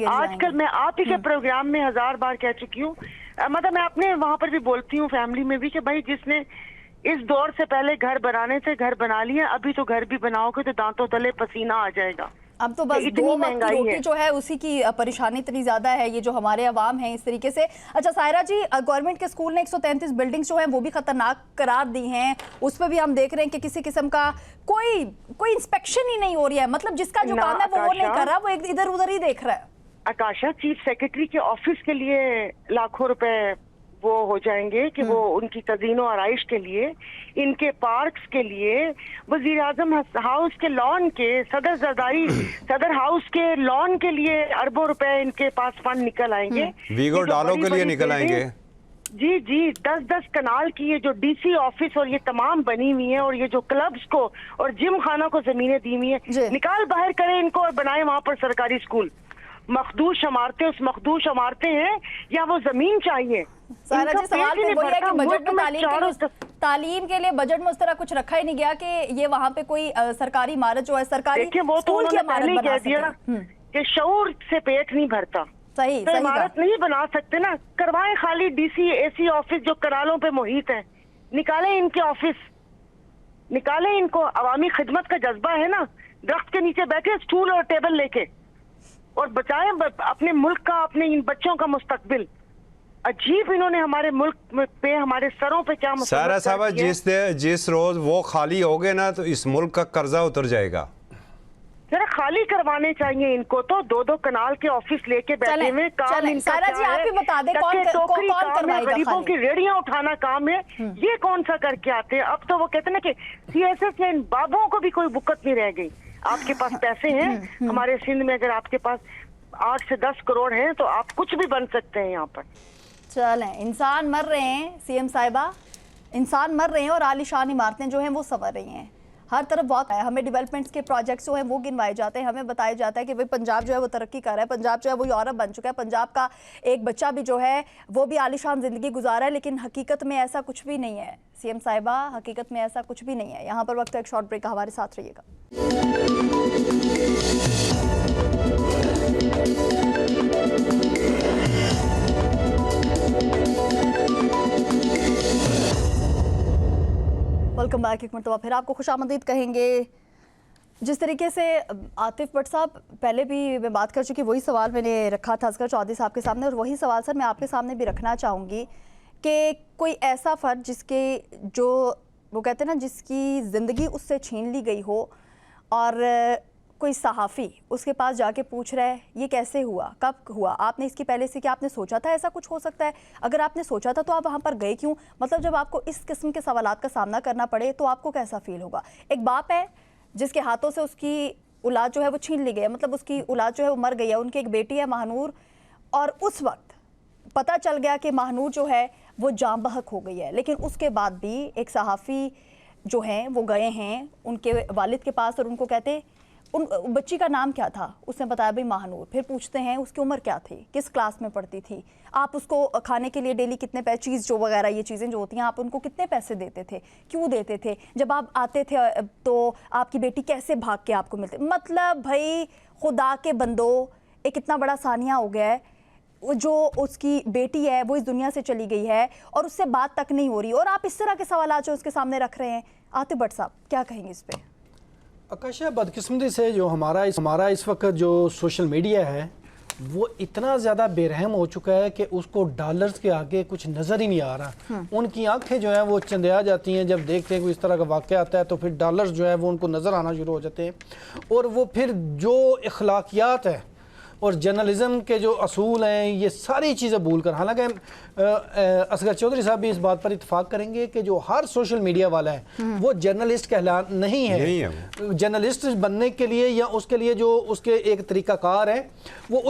आजकल मैं आप ही के प्रोग्राम में 1000 बार कह चुकी हूँ, मतलब मैं अपने वहां पर भी बोलती हूँ, फैमिली में भी, कि भाई जिसने इस दौर से पहले घर बनाने से घर बना लिया, अभी तो घर भी बनाओगे तो दांतों तले पसीना आ जाएगा। अब तो बस इतनी 2 वक्त की महंगाई रोटी है। जो है उसी की परेशानी इतनी ज्यादा है, ये जो हमारे अवाम है इस तरीके से। अच्छा सायरा जी, गवर्नमेंट के स्कूल ने 133 बिल्डिंग्स जो हैं वो भी खतरनाक करार दी हैं, उस पर भी हम देख रहे हैं कि किसी किस्म का कोई इंस्पेक्शन ही नहीं हो रही है, मतलब जिसका जो काम है वो नहीं कर रहा, वो इधर उधर ही देख रहा है। आकाशा, चीफ सेक्रेटरी के ऑफिस के लिए लाखों रुपए वो हो जाएंगे कि वो उनकी कजीनो आराइश के लिए, इनके पार्क्स के लिए, वजीर आजम हाउस के लॉन के, सदर जरदारी सदर हाउस के लॉन के लिए अरबों रुपए इनके पास फंड निकल आएंगे। वीगो डालो के लिए निकल आएंगे। जी जी, 10-10 कनाल की ये जो डीसी ऑफिस और ये तमाम बनी हुई है, और ये जो क्लब्स को और जिम खाना को जमीनें दी हुई है, निकाल बाहर करें इनको और बनाए वहां पर सरकारी स्कूल। मखदूश इमारतें उस मखदूश इमारतें हैं या वो जमीन चाहिए? सारा जी सवाल तो वही है कि बजट में तालीम के लिए बजट में उस तरह कुछ रखा ही नहीं गया कि ये वहाँ पे कोई सरकारी इमारत जो है सरकारी वो तो उन्होंने पहले ही कह दिया कि शऊर से पेट नहीं भरता, सही तो इमारत नहीं बना सकते ना, करवाएं खाली डीसी एसी ऑफिस जो करालों पे मुहित है, निकालें इनके ऑफिस, निकालें इनको। अवामी खिदमत का जज्बा है ना, दरख्त के नीचे बैठे स्टूल और टेबल लेके, और बचाएं अपने मुल्क का, अपने इन बच्चों का मुस्तकबिल। अजीब इन्होंने हमारे मुल्क पे, हमारे सरों पे क्या सारा साहब, जिस रोज वो खाली हो गए ना तो इस मुल्क का कर्जा उतर जाएगा। जरा खाली करवाने चाहिए इनको, तो 2-2 कनाल के ऑफिस लेके बैठे हुए, काम इनका सारा जी आप ही बता दें कौन करवाएगा? गरीबों की रेड़ियां उठाना काम है, ये कौन सा करके आते हैं? अब तो वो कहते हैं ना कि सीएसएस या इन बाबुओं को भी कोई बुकत नहीं रह गई। आपके पास पैसे हैं, हमारे सिंध में अगर आपके पास 8 से 10 करोड़ हैं तो आप कुछ भी बन सकते हैं यहाँ पर। चलें, इंसान मर रहे हैं सीएम साहिबा, इंसान मर रहे हैं और आलीशान इमारतें जो हैं वो संवर रही हैं, हर तरफ बहुत है। हमें डेवलपमेंट्स के प्रोजेक्ट्स जो हैं वो गिनवाए जाते हैं, हमें बताया जाता है कि भाई पंजाब जो है वो तरक्की कर रहा है, पंजाब जो है वो यूरोप बन चुका है, पंजाब का एक बच्चा भी जो है वो भी आलीशान ज़िंदगी गुजारा है, लेकिन हकीकत में ऐसा कुछ भी नहीं है सीएम साहिबा, हकीकत में ऐसा कुछ भी नहीं है। यहाँ पर वक्त एक शॉर्ट ब्रेक का, हमारे साथ रहिएगा। Welcome back. एक मरतबा फिर आपको खुशामदीद कहेंगे। जिस तरीके से आतिफ भट्ट साहब पहले भी मैं बात कर चुकी, वही सवाल मैंने रखा था असगर चौधरी साहब के सामने, और वही सवाल सर मैं आपके सामने भी रखना चाहूँगी कि कोई ऐसा फ़र्द जिसके जो वो कहते हैं ना जिसकी ज़िंदगी उससे छीन ली गई हो, और कोई सहाफ़ी उसके पास जाके पूछ रहा है ये कैसे हुआ, कब हुआ, आपने इसकी पहले से क्या आपने सोचा था ऐसा कुछ हो सकता है? अगर आपने सोचा था तो आप वहाँ पर गए क्यों? मतलब जब आपको इस किस्म के सवालात का सामना करना पड़े तो आपको कैसा फील होगा? एक बाप है जिसके हाथों से उसकी औलाद जो है वो छीन ली गई है, मतलब उसकी औलाद जो है वो मर गई है, उनकी एक बेटी है महानूर, और उस वक्त पता चल गया कि महानूर जो है वो जाँ बहक हो गई है, लेकिन उसके बाद भी एक सहाफ़ी जो हैं वो गए हैं उनके वालिद के पास और उनको कहते उन बच्ची का नाम क्या था? उसने बताया भाई महानूर। फिर पूछते हैं उसकी उम्र क्या थी, किस क्लास में पढ़ती थी, आप उसको खाने के लिए डेली कितने पैसे, चीज़ जो वगैरह ये चीज़ें जो होती हैं आप उनको कितने पैसे देते थे, क्यों देते थे, जब आप आते थे तो आपकी बेटी कैसे भाग के आपको मिलते? मतलब भाई खुदा के बंदो, एक इतना बड़ा सानिया हो गया है, जो उसकी बेटी है वो इस दुनिया से चली गई है और उससे बात तक नहीं हो रही, और आप इस तरह के सवाल जो उसके सामने रख रहे हैं। आतिफ भट्ट साहब क्या कहेंगे इस पर? आकाशा, बदकिस्मती से जो हमारा इस वक्त जो सोशल मीडिया है वो इतना ज़्यादा बेरहम हो चुका है कि उसको डॉलर्स के आगे कुछ नज़र ही नहीं आ रहा। उनकी आंखें जो हैं वो चंदिया जाती हैं जब देखते हैं कोई इस तरह का वाक़या आता है, तो फिर डॉलर्स जो है वो उनको नज़र आना शुरू हो जाते हैं, और वो फिर जो अखलाकियात है और जर्नलिज़म के जो असूल हैं ये सारी चीज़ें भूल कर, हालांकि असगर चौधरी साहब भी इस बात पर इत्तेफाक करेंगे कि जो हर सोशल मीडिया वाला है वो जर्नलिस्ट कहला नहीं है। जर्नलिस्ट बनने के लिए या उसके लिए जो उसके एक तरीक़ाकार है वो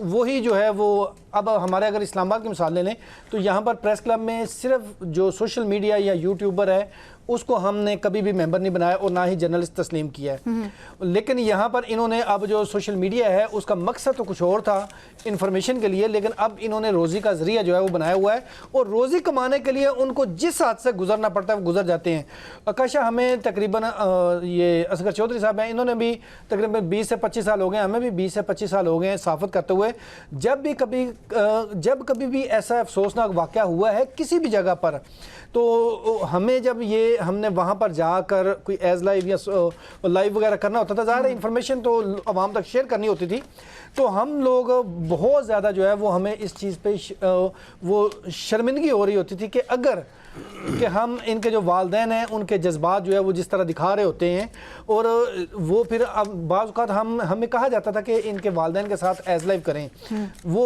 वही जो है वो, अब हमारे अगर इस्लामाबाद की मिसाल ले लें तो यहाँ पर प्रेस क्लब में सिर्फ जो सोशल मीडिया या यूट्यूबर है उसको हमने कभी भी मेंबर नहीं बनाया और ना ही जर्नलिस्ट तस्लीम किया है। लेकिन यहाँ पर इन्होंने अब जो सोशल मीडिया है उसका मकसद तो कुछ और था इंफॉर्मेशन के लिए, लेकिन अब इन्होंने रोज़ी का ज़रिया जो है वो बनाया हुआ है और रोज़ी कमाने के लिए उनको जिस हाथ से गुजरना पड़ता है वो गुजर जाते हैं। आकाशा, हमें तकरीबन ये असगर चौधरी साहब हैं, इन्होंने भी तकरीबन 20 से 25 साल हो गए, हमें भी 20 से 25 साल हो गए हैं सहाफ़त करते हुए। जब कभी भी ऐसा अफसोसनाक वाक़या हुआ है किसी भी जगह पर, तो हमें जब ये हमने वहाँ पर जाकर कोई एज लाइव या लाइव वगैरह करना होता था, ज़ाहिर इंफॉर्मेशन तो आवाम तक शेयर करनी होती थी, तो हम लोग बहुत ज़्यादा जो है वो हमें इस चीज़ पे वो शर्मिंदगी हो रही होती थी कि अगर कि हम इनके जो वालदैन हैं उनके जज्बात जो है वो जिस तरह दिखा रहे होते हैं, और वो फिर अब बाज़ औक़ात हमें कहा जाता था कि इनके वालदैन के साथ एज लाइव करें। वो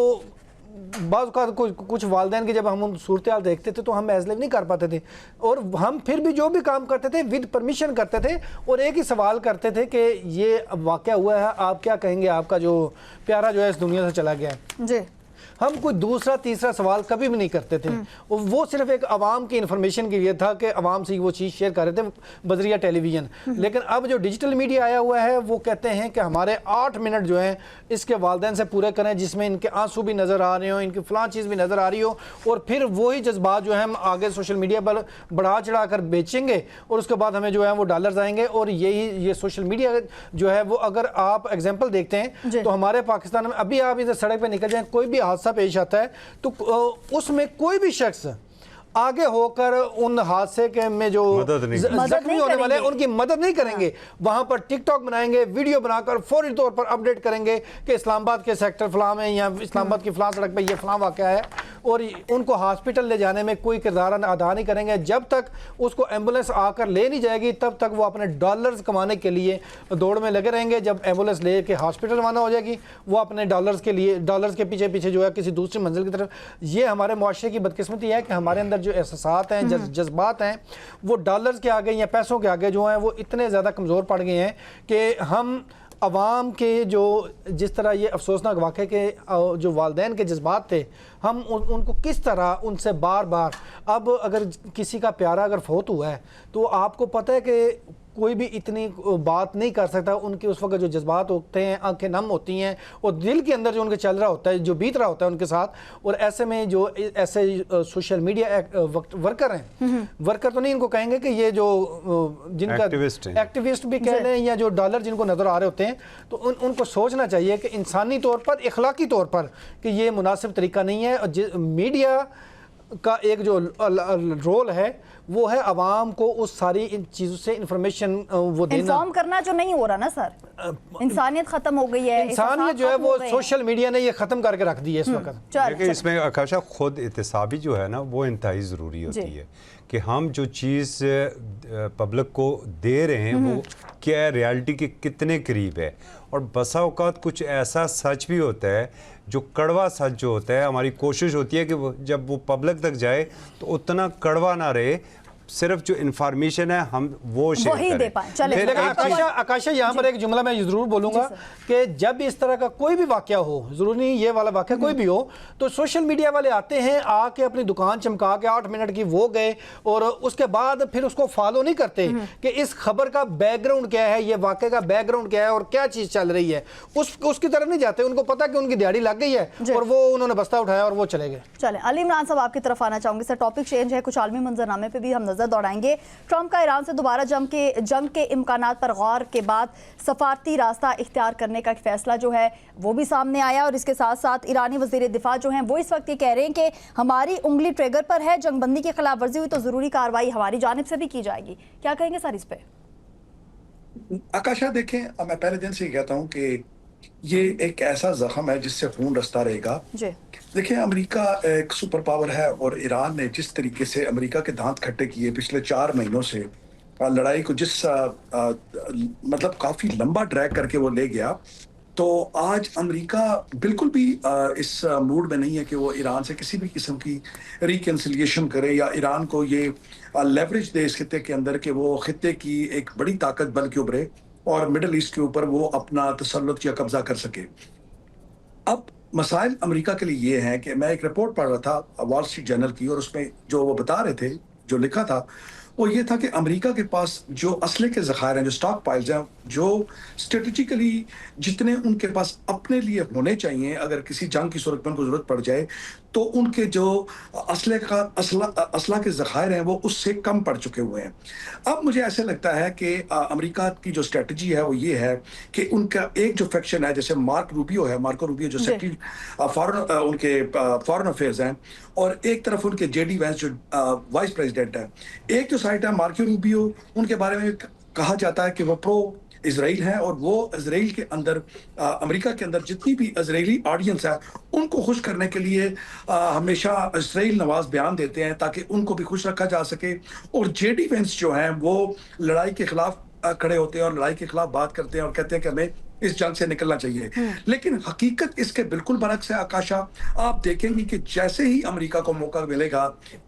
बाज़ औक़ात कुछ वालदैन की जब हम सूरत हाल देखते थे तो हम एज लाइव नहीं कर पाते थे, और हम फिर भी जो भी काम करते थे विद परमिशन करते थे और एक ही सवाल करते थे कि ये वाक़या हुआ है, आप क्या कहेंगे, आपका जो प्यारा जो है इस दुनिया से चला गया है जी। हम कोई दूसरा तीसरा सवाल कभी भी नहीं करते थे, और वो सिर्फ एक आवाम की इन्फॉर्मेशन के लिए था कि आवाम से वो चीज़ शेयर कर रहे थे बजरिया टेलीविज़न। लेकिन अब जो डिजिटल मीडिया आया हुआ है वो कहते हैं कि हमारे 8 मिनट जो हैं इसके वालदैन से पूरे करें, जिसमें इनके आंसू भी नज़र आ रहे हो, इनकी फ़लाँ चीज़ भी नज़र आ रही हो, और फिर वही जज्बात जो है हम आगे सोशल मीडिया पर बढ़ा चढ़ा कर बेचेंगे और उसके बाद हमें जो है वो डॉलर्स आएंगे। और ये सोशल मीडिया जो है वो, अगर आप एग्जाम्पल देखते हैं तो हमारे पाकिस्तान में अभी आप इधर सड़क पर निकल जाएँ, कोई भी हादसा पेश आता है तो उसमें कोई भी शख्स आगे होकर उन हादसे के में जो जख्मी होने वाले हैं उनकी मदद नहीं करेंगे। वहां पर टिकटॉक बनाएंगे, वीडियो बनाकर फौरी तौर पर अपडेट करेंगे कि इस्लामाबाद के सेक्टर फलां में या इस्लामाबाद की फलां सड़क पे ये फलां वाक़या है, और उनको हॉस्पिटल ले जाने में कोई किरदार अदा नहीं करेंगे। जब तक उसको एम्बुलेंस आकर ले नहीं जाएगी तब तक वो अपने डॉलर्स कमाने के लिए दौड़ में लगे रहेंगे। जब एम्बुलेंस ले के हॉस्पिटल रवाना हो जाएगी वो अपने डॉलर्स के पीछे पीछे जो है किसी दूसरी मंजिल की तरफ। ये हमारे मुआशरे की बदकिस्मती है कि हमारे अंदर जो एहसासात हैं, जज्बात हैं, वो डॉलर्स के आगे या पैसों के आगे जो हैं वो इतने ज़्यादा कमज़ोर पड़ गए हैं कि हम अवाम के जो जिस तरह ये अफसोसनाक वाक़े के जो वालदैन के जज्बात थे, हम उनको किस तरह उनसे बार बार, अब अगर किसी का प्यारा अगर फौत हुआ है तो आपको पता है कि कोई भी इतनी बात नहीं कर सकता। उनके उस वक्त जो जज्बात होते हैं, आंखें नम होती हैं और दिल के अंदर जो उनके चल रहा होता है, जो बीत रहा होता है उनके साथ। और ऐसे में जो ऐसे सोशल मीडिया वर्कर हैं, वर्कर तो नहीं इनको कहेंगे कि ये जो जिनका एक्टिविस्ट भी कह लें या जो डॉलर जिनको नज़र आ रहे होते हैं, तो उनको सोचना चाहिए कि इंसानी तौर पर, इखलाकी तौर पर कि ये मुनासिब तरीका नहीं है। और मीडिया का एक जो रोल है वो है आवाम को उस सारी इन चीज़ों से इंफॉर्मेशन वो देना। इन्फॉर्म करना जो नहीं हो रहा ना सर, इंसानियत खत्म हो गई है, इंसानियत जो है वो सोशल मीडिया ने ये ख़त्म करके रख दी है इस वक्त। देखिए इसमें आकाशा खुद एहतसाबी जो है ना वो इंतहाई ज़रूरी होती है कि हम जो चीज़ पब्लिक को दे रहे हैं वो क्या है, रियलिटी के कितने करीब है। और बसा औकात कुछ ऐसा सच भी होता है जो कड़वा सच जो होता है, हमारी कोशिश होती है कि जब वो पब्लिक तक जाए तो उतना कड़वा ना रहे, सिर्फ जो इंफॉर्मेशन है हम वो शेयर करें। आकाशा यहाँ पर एक जुमला मैं जरूर बोलूँगा कि जब इस तरह का कोई भी वाक़या हो, ज़रूरी नहीं ये वाला वाक़या कोई भी हो, तो सोशल मीडिया वाले आते हैं, आके अपनी दुकान चमका के 8 मिनट की वो गए और उसके बाद फिर उसको फॉलो नहीं करते कि इस खबर का बैकग्राउंड क्या है, ये वाक़े का बैकग्राउंड क्या है और क्या चीज़ चल रही है, उसकी तरफ नहीं जाते। उनको पता कि उनकी दिहाड़ी लग गई है और वो उन्होंने बस्ता उठाया और वो चले गए। चले अली इमरान साहब आपकी तरफ आना चाहूँगी सर। टॉपिक चेंज है, कुछ आलमी मंजरनामे पे भी हम दौड़ाएंगे। ट्रंप का ईरान से दोबारा जंग के इम्कानात पर गौर के बाद सफारती रास्ता इख्तियार करने का फैसला जो है वो भी सामने आया, और इसके साथ साथ ईरानी वजीर दिफा जो हैं वो इस वक्त ये कह रहे हैं कि हमारी उंगली ट्रिगर पर है, जंगबंदी की खिलाफ वर्जी हुई तो जरूरी कार्रवाई हमारी जानिब से भी की जाएगी। क्या कहेंगे सर इस पे? आकाशा देखें, मैं पहले दिन से ही कहता हूँ कि ये एक ऐसा जख्म है जिससे खून रसता रहेगा। देखिए, अमेरिका एक सुपर पावर है और ईरान ने जिस तरीके से अमेरिका के दांत खट्टे किए पिछले 4 महीनों से, लड़ाई को जिस मतलब काफ़ी लंबा ड्रैग करके वो ले गया, तो आज अमेरिका बिल्कुल भी इस मूड में नहीं है कि वो ईरान से किसी भी किस्म की रिकन्सिलिएशन करे या ईरान को ये लेवरेज दे इस खित्ते के अंदर कि वो खित्ते की एक बड़ी ताकत बन के उभरे और मिडल ईस्ट के ऊपर वो अपना तसल्लुत या कब्जा कर सके। अब मसाइल अमेरिका के लिए ये हैं कि मैं एक रिपोर्ट पढ़ रहा था वॉल स्ट्रीट जर्नल की, और उसमें जो वो बता रहे थे, जो लिखा था वो ये था कि अमेरिका के पास जो असले के ज़खायर हैं, जो स्टॉक पाइल्स हैं, जो स्ट्रेटजिकली जितने उनके पास अपने लिए होने चाहिए, अगर किसी जंग की सूरत में उनको ज़रूरत पड़ जाए, तो उनके जो असला के ज़खायर हैं वो उससे कम पड़ चुके हुए हैं। अब मुझे ऐसे लगता है कि अमेरिका की जो स्ट्रेटजी है वो ये है कि उनका एक जो फैक्शन है, जैसे मार्को रूबियो जो सेक्रेटरी उनके फॉरेन अफेयर्स हैं, और एक तरफ उनके जेडी वैंस जो वाइस प्रेसिडेंट है। एक जो साइड है मार्को रूबियो, उनके बारे में कहा जाता है कि वो प्रो इसराइल है, और वो इसराइल के अंदर अमेरिका के अंदर जितनी भी इसराइली ऑडियंस है उनको खुश करने के लिए हमेशा इसराइल नवाज बयान देते हैं ताकि उनको भी खुश रखा जा सके। और जेडी वेंस जो हैं वो लड़ाई के खिलाफ खड़े होते हैं और लड़ाई के खिलाफ बात करते हैं और कहते हैं कि हमें इस जंग से निकलना चाहिए। लेकिन हकीकत इसके बिल्कुल बरक्स है आकाशा। आप देखेंगे कि जैसे ही अमेरिका को मौका मिलेगा,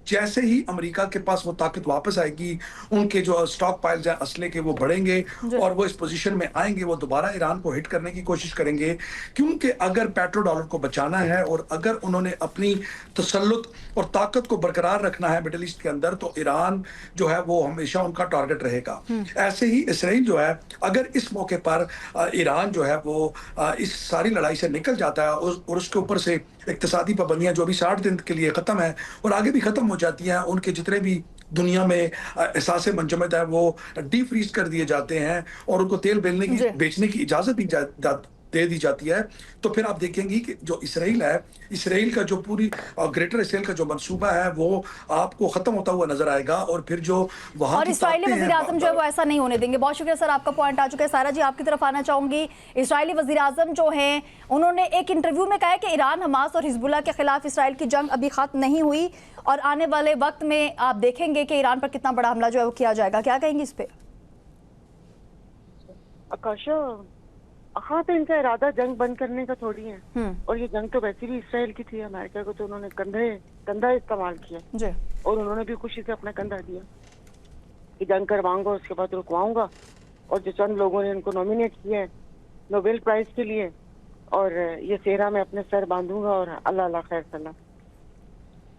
जैसे ही अमेरिका के पास वो ताकत वापस आएगी, उनके जो स्टॉक पाइल्स हैं असले के वो बढ़ेंगे और वो इस पोजीशन में आएंगे, वो दोबारा ईरान को हिट करने की कोशिश करेंगे। क्योंकि अगर पेट्रो डॉलर को बचाना है और अगर उन्होंने अपनी तसल्लुत और ताकत को बरकरार रखना है मिडिल ईस्ट के अंदर, तो ईरान जो है वो हमेशा उनका टारगेट रहेगा। ऐसे ही इसराइल जो है, अगर इस मौके पर ईरान जो है वो इस सारी लड़ाई से निकल जाता है और उसके ऊपर से इक्तिसादी पाबंदियां जो अभी 60 दिन के लिए खत्म है और आगे भी खत्म हो जाती हैं, उनके जितने भी दुनिया में एहसास मंजमद है वो डी फ्रीज कर दिए जाते हैं और उनको तेल बेचने की इजाजत दे दी जाती है, तो फिर आप देखेंगे कि जो इसराइल है, इसराइल का जो पूरी ग्रेटर इसराइल का जो मंसूबा है वो आपको खत्म होता हुआ नजर आएगा। और फिर जो वहां और इस्राएली वज़ीर आज़म जो है वो ऐसा नहीं होने देंगे। बहुत शुक्रिया सर, आपका पॉइंट आ चुका है। सारा जी आपकी तरफ आना चाहूंगी। इस्राएली वज़ीर आज़म जो हैं उन्होंने एक इंटरव्यू में कहा है कि ईरान, हमास और हिजबुल्लाह के खिलाफ इसराइल की जंग अभी खत्म नहीं हुई और आने वाले वक्त में आप देखेंगे कि ईरान पर कितना बड़ा हमला जो है वो किया जाएगा। क्या कहेंगे इस पे? आकाशा, हाँ, तो इनका इरादा जंग बंद करने का थोड़ी है। और ये जंग तो वैसे भी इसराइल की थी। अमेरिका को तो उन्होंने कंधा इस्तेमाल किया जी। और उन्होंने भी खुशी से अपना कंधा दिया कि जंग करवाऊंगा, उसके बाद रुकवाऊंगा। और जो चंद लोगों ने उनको नॉमिनेट किया है नोबेल प्राइज के लिए, और ये सेहरा में अपने सर बांधूंगा और अल्लाह अल्लाह खैर सलाह।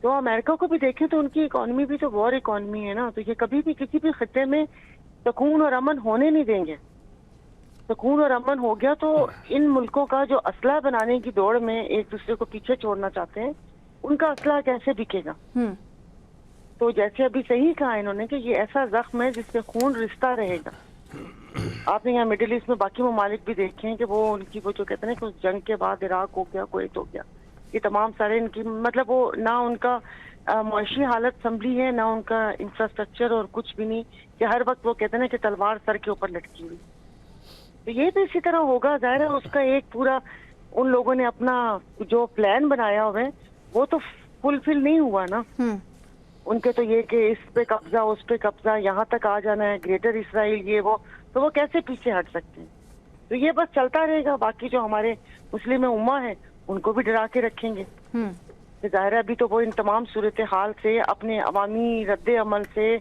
तो अमेरिका को भी देखें तो उनकी इकोनॉमी भी तो वॉर इकोनॉमी है ना, तो ये कभी भी किसी भी खत्ते में सुकून और अमन होने नहीं देंगे। सुकून और अमन हो गया तो इन मुल्कों का जो असला बनाने की दौड़ में एक दूसरे को पीछे छोड़ना चाहते हैं, उनका असला कैसे बिकेगा? तो जैसे अभी सही कहा इन्होंने कि ये ऐसा जख्म है जिससे खून रिश्ता रहेगा। आपने यहाँ मिडिल ईस्ट में बाकी ममालिक भी देखे हैं कि वो उनकी वो जो कहते हैं कि उस जंग के बाद इराक हो गया, कुवैत हो गया, ये तमाम सारे इनकी मतलब वो ना उनका मुआशी हालत संभली है, ना उनका इंफ्रास्ट्रक्चर और कुछ भी नहीं, कि हर वक्त वो कहते हैं कि तलवार सर के ऊपर लटकी हुई। तो ये भी इसी तरह होगा। जाहिर है उसका एक पूरा उन लोगों ने अपना जो प्लान बनाया हुआ है वो तो फुलफिल नहीं हुआ ना। उनके तो ये कि इस पे कब्जा, उस पे कब्जा, यहाँ तक आ जाना है, ग्रेटर इसराइल, ये वो, तो वो कैसे पीछे हट सकते हैं? तो ये बस चलता रहेगा। बाकी जो हमारे मुस्लिम उम्मा है उनको भी डरा के रखेंगे। जाहिर है अभी तो वो इन तमाम सूरत हाल से, अपने अवामी रद्द अमल से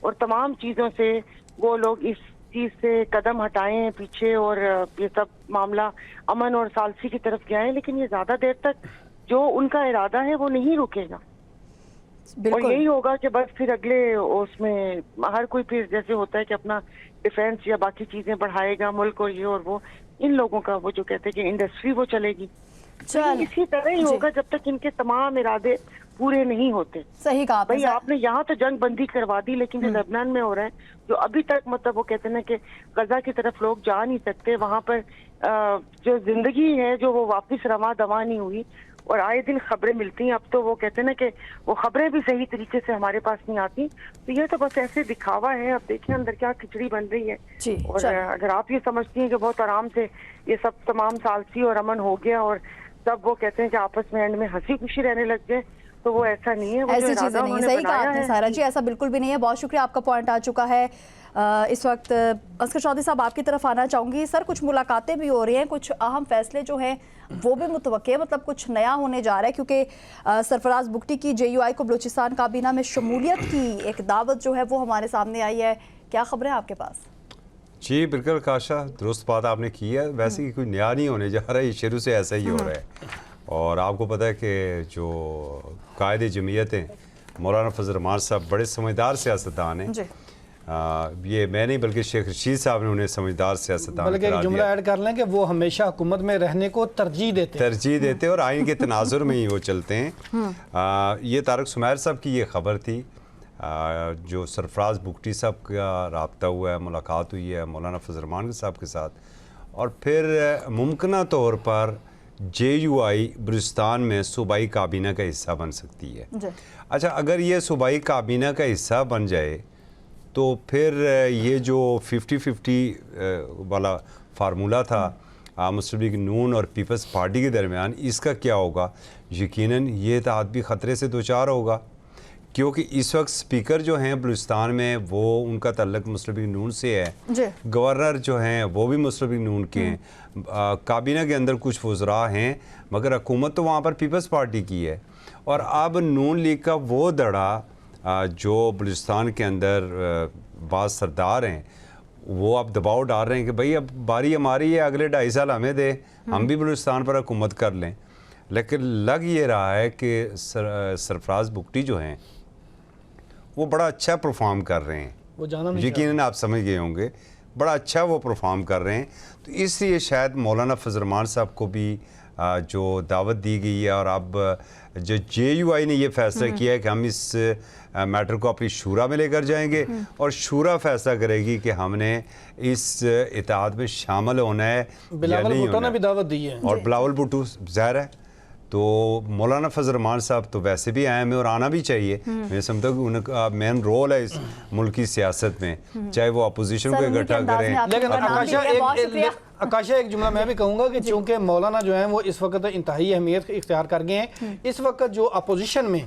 और तमाम चीज़ों से वो लोग इस चीज से कदम हटाएं पीछे और ये सब मामला अमन और सालसी की तरफ गया है। लेकिन ये ज्यादा देर तक जो उनका इरादा है वो नहीं रुकेगा और यही होगा कि बस फिर अगले उसमें हर कोई फिर जैसे होता है कि अपना डिफेंस या बाकी चीजें बढ़ाएगा मुल्क, और ये और वो, इन लोगों का वो जो कहते हैं कि इंडस्ट्री वो चलेगी। इसी तरह ही होगा जब तक इनके तमाम इरादे पूरे नहीं होते। सही कहा भाई, आपने यहाँ तो जंग बंदी करवा दी, लेकिन जो लेबनान में हो रहा है, जो अभी तक मतलब वो कहते हैं कि गजा की तरफ लोग जा नहीं सकते, वहां पर जो जिंदगी है जो वो वापस रवा दवा नहीं हुई और आए दिन खबरें मिलती हैं। अब तो वो कहते हैं ना कि वो खबरें भी सही तरीके से हमारे पास नहीं आती। तो ये तो बस ऐसे दिखावा है। अब देखिए अंदर क्या खिचड़ी बन रही है। और अगर आप ये समझती हैं कि बहुत आराम से ये सब तमाम सालसी और अमन हो गया और सब वो कहते हैं कि आपस में एंड में हंसी खुशी रहने लग गए, तो वो ऐसा नहीं है। वो ऐसी चीजें नहीं है। सही कहा आपने सारा जी, ऐसा बिल्कुल भी नहीं है। बहुत शुक्रिया, आपका पॉइंट आ चुका है। इस वक्त असगर चौधरी साहब आपकी तरफ आना चाहूंगी। सर, कुछ मुलाकातें भी हो रही हैं, कुछ अहम फैसले जो हैं वो भी मुतवक्के, मतलब कुछ नया होने जा रहा है, क्योंकि सरफराज बुगटी की JUI को बलूचिस्तान काबीना में शमूलियत की एक दावत जो है वो हमारे सामने आई है। क्या खबरें आपके पास? जी बिल्कुल काशा, दुरुस्त बात आपने की है। वैसे ही कोई नया नहीं होने जा रहा है, ये शुरू से ऐसा ही हो रहा है। और आपको पता है कि जो कायदे जमीयतें मौलाना फजल रहमान साहब बड़े समझदार सियासतदान हैं। जी। ये मैं नहीं बल्कि शेख रशीद साहब ने उन्हें समझदार सियासतदान बल्कि एक जुमला ऐड कर लें कि वो हमेशा हुकूमत में रहने को तरजीह देते और आइन के तनाजुर में ही वो चलते हैं। ये तारक सुमैर साहब की ये खबर थी, जो सरफराज बुगटी साहब का रब्ता हुआ है, मुलाकात हुई है मौलाना फजल रहमान साहब के साथ, और फिर मुमकिन तौर पर JUI बलूचिस्तान में सूबाई काबीना का हिस्सा बन सकती है। अच्छा, अगर ये सूबाई काबीना का हिस्सा बन जाए तो फिर ये जो 50-50 वाला फार्मूला था मुस्लिम लीग नून और पीपल्स पार्टी के दरमियान, इसका क्या होगा? यकीनन ये इत्तेहाद भी ख़तरे से दो चार होगा, क्योंकि इस वक्त स्पीकर जो हैं बलूचिस्तान में वो उनका तल्लक मुस्लिम लीग नून से है, गवर्नर जो हैं वो भी मुस्लिम लीग नून के हैं, काबीना के अंदर कुछ वज़रा हैं, मगर हुकूमत तो वहाँ पर पीपल्स पार्टी की है। और अब नून लीग का वो दड़ा जो बलूचिस्तान के अंदर बाज़ सरदार हैं वो अब दबाव डाल रहे हैं कि भाई अब बारी हमारी है, अगले 2.5 साल हमें दे, हम भी बलूचिस्तान पर हुकूमत कर लें। लेकिन लग ये रहा है कि सरफराज बुगटी जो हैं वो बड़ा अच्छा परफॉर्म कर रहे हैं, वो जाना नहीं यकीनन आप समझ गए होंगे, बड़ा अच्छा वो परफॉर्म कर रहे हैं। तो इसलिए शायद मौलाना फजल रहमान साहब को भी जो दावत दी गई है, और अब जो JUI ने ये फैसला किया है कि हम इस मैटर को अपनी शूरा में लेकर जाएंगे और शूरा फैसला करेगी कि हमने इस इत्तेहाद में शामिल होना है या बिलावल नहीं भुट्टो होना ने भी दावत दी है। और बिलावल भुट्टो ज़ाहिर है, तो मौलाना फजल रहमान साहब तो वैसे भी आए हैं और आना भी चाहिए। मैं समझता हूँ कि उनका मेन रोल है इस मुल्क की सियासत में, चाहे वो अपोजिशन को इकट्ठा करें। लेकिन आकाशा एक जुमला मैं भी कहूँगा कि चूँकि मौलाना जो हैं वो इस वक्त इंतहाई अहमियत इख्तियार कर गए हैं। इस वक्त जो अपोजिशन में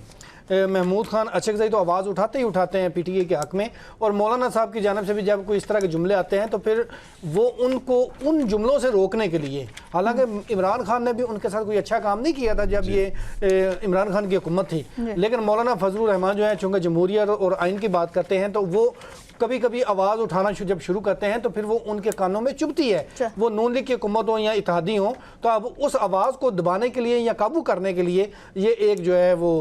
महमूद खान अचकज़ई तो आवाज़ उठाते ही उठाते हैं PTI के हक़ में, और मौलाना साहब की जानिब से भी जब कोई इस तरह के जुमले आते हैं तो फिर वो उनको उन जुमलों से रोकने के लिए, हालांकि इमरान खान ने भी उनके साथ कोई अच्छा काम नहीं किया था जब ये इमरान खान की हुकूमत थी, लेकिन मौलाना फजलुर रहमान जो है चूँकि जमहूरियत और आइन की बात करते हैं तो वो कभी कभी आवाज़ उठाना जब शुरू करते हैं तो फिर वो उनके कानों में चुभती है, वो नून लीग की हुकूमत हो या इत्तेहादी हो, तो अब उस आवाज़ को दबाने के लिए या काबू करने के लिए ये एक जो है वो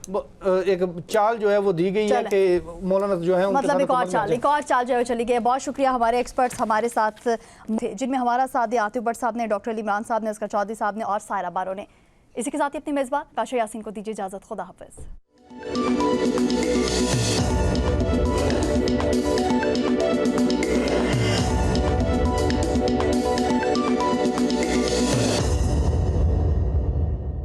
एक चाल जो है वो दी गई है कि मौलाना जो है मतलब एक और चाल जो है चली गई है। बहुत शुक्रिया, हमारे एक्सपर्ट्स हमारे साथ थे जिनमें हमारा साथ दिया आतिफ भट्ट साहब ने, डॉक्टर अली इमरान साहब ने, असगर चौधरी साहब ने और सायरा बारो ने। इसी के साथ ही अपनी मेज़बान काशा यासीन को दीजिए इजाज़त। खुदा हाफिज़।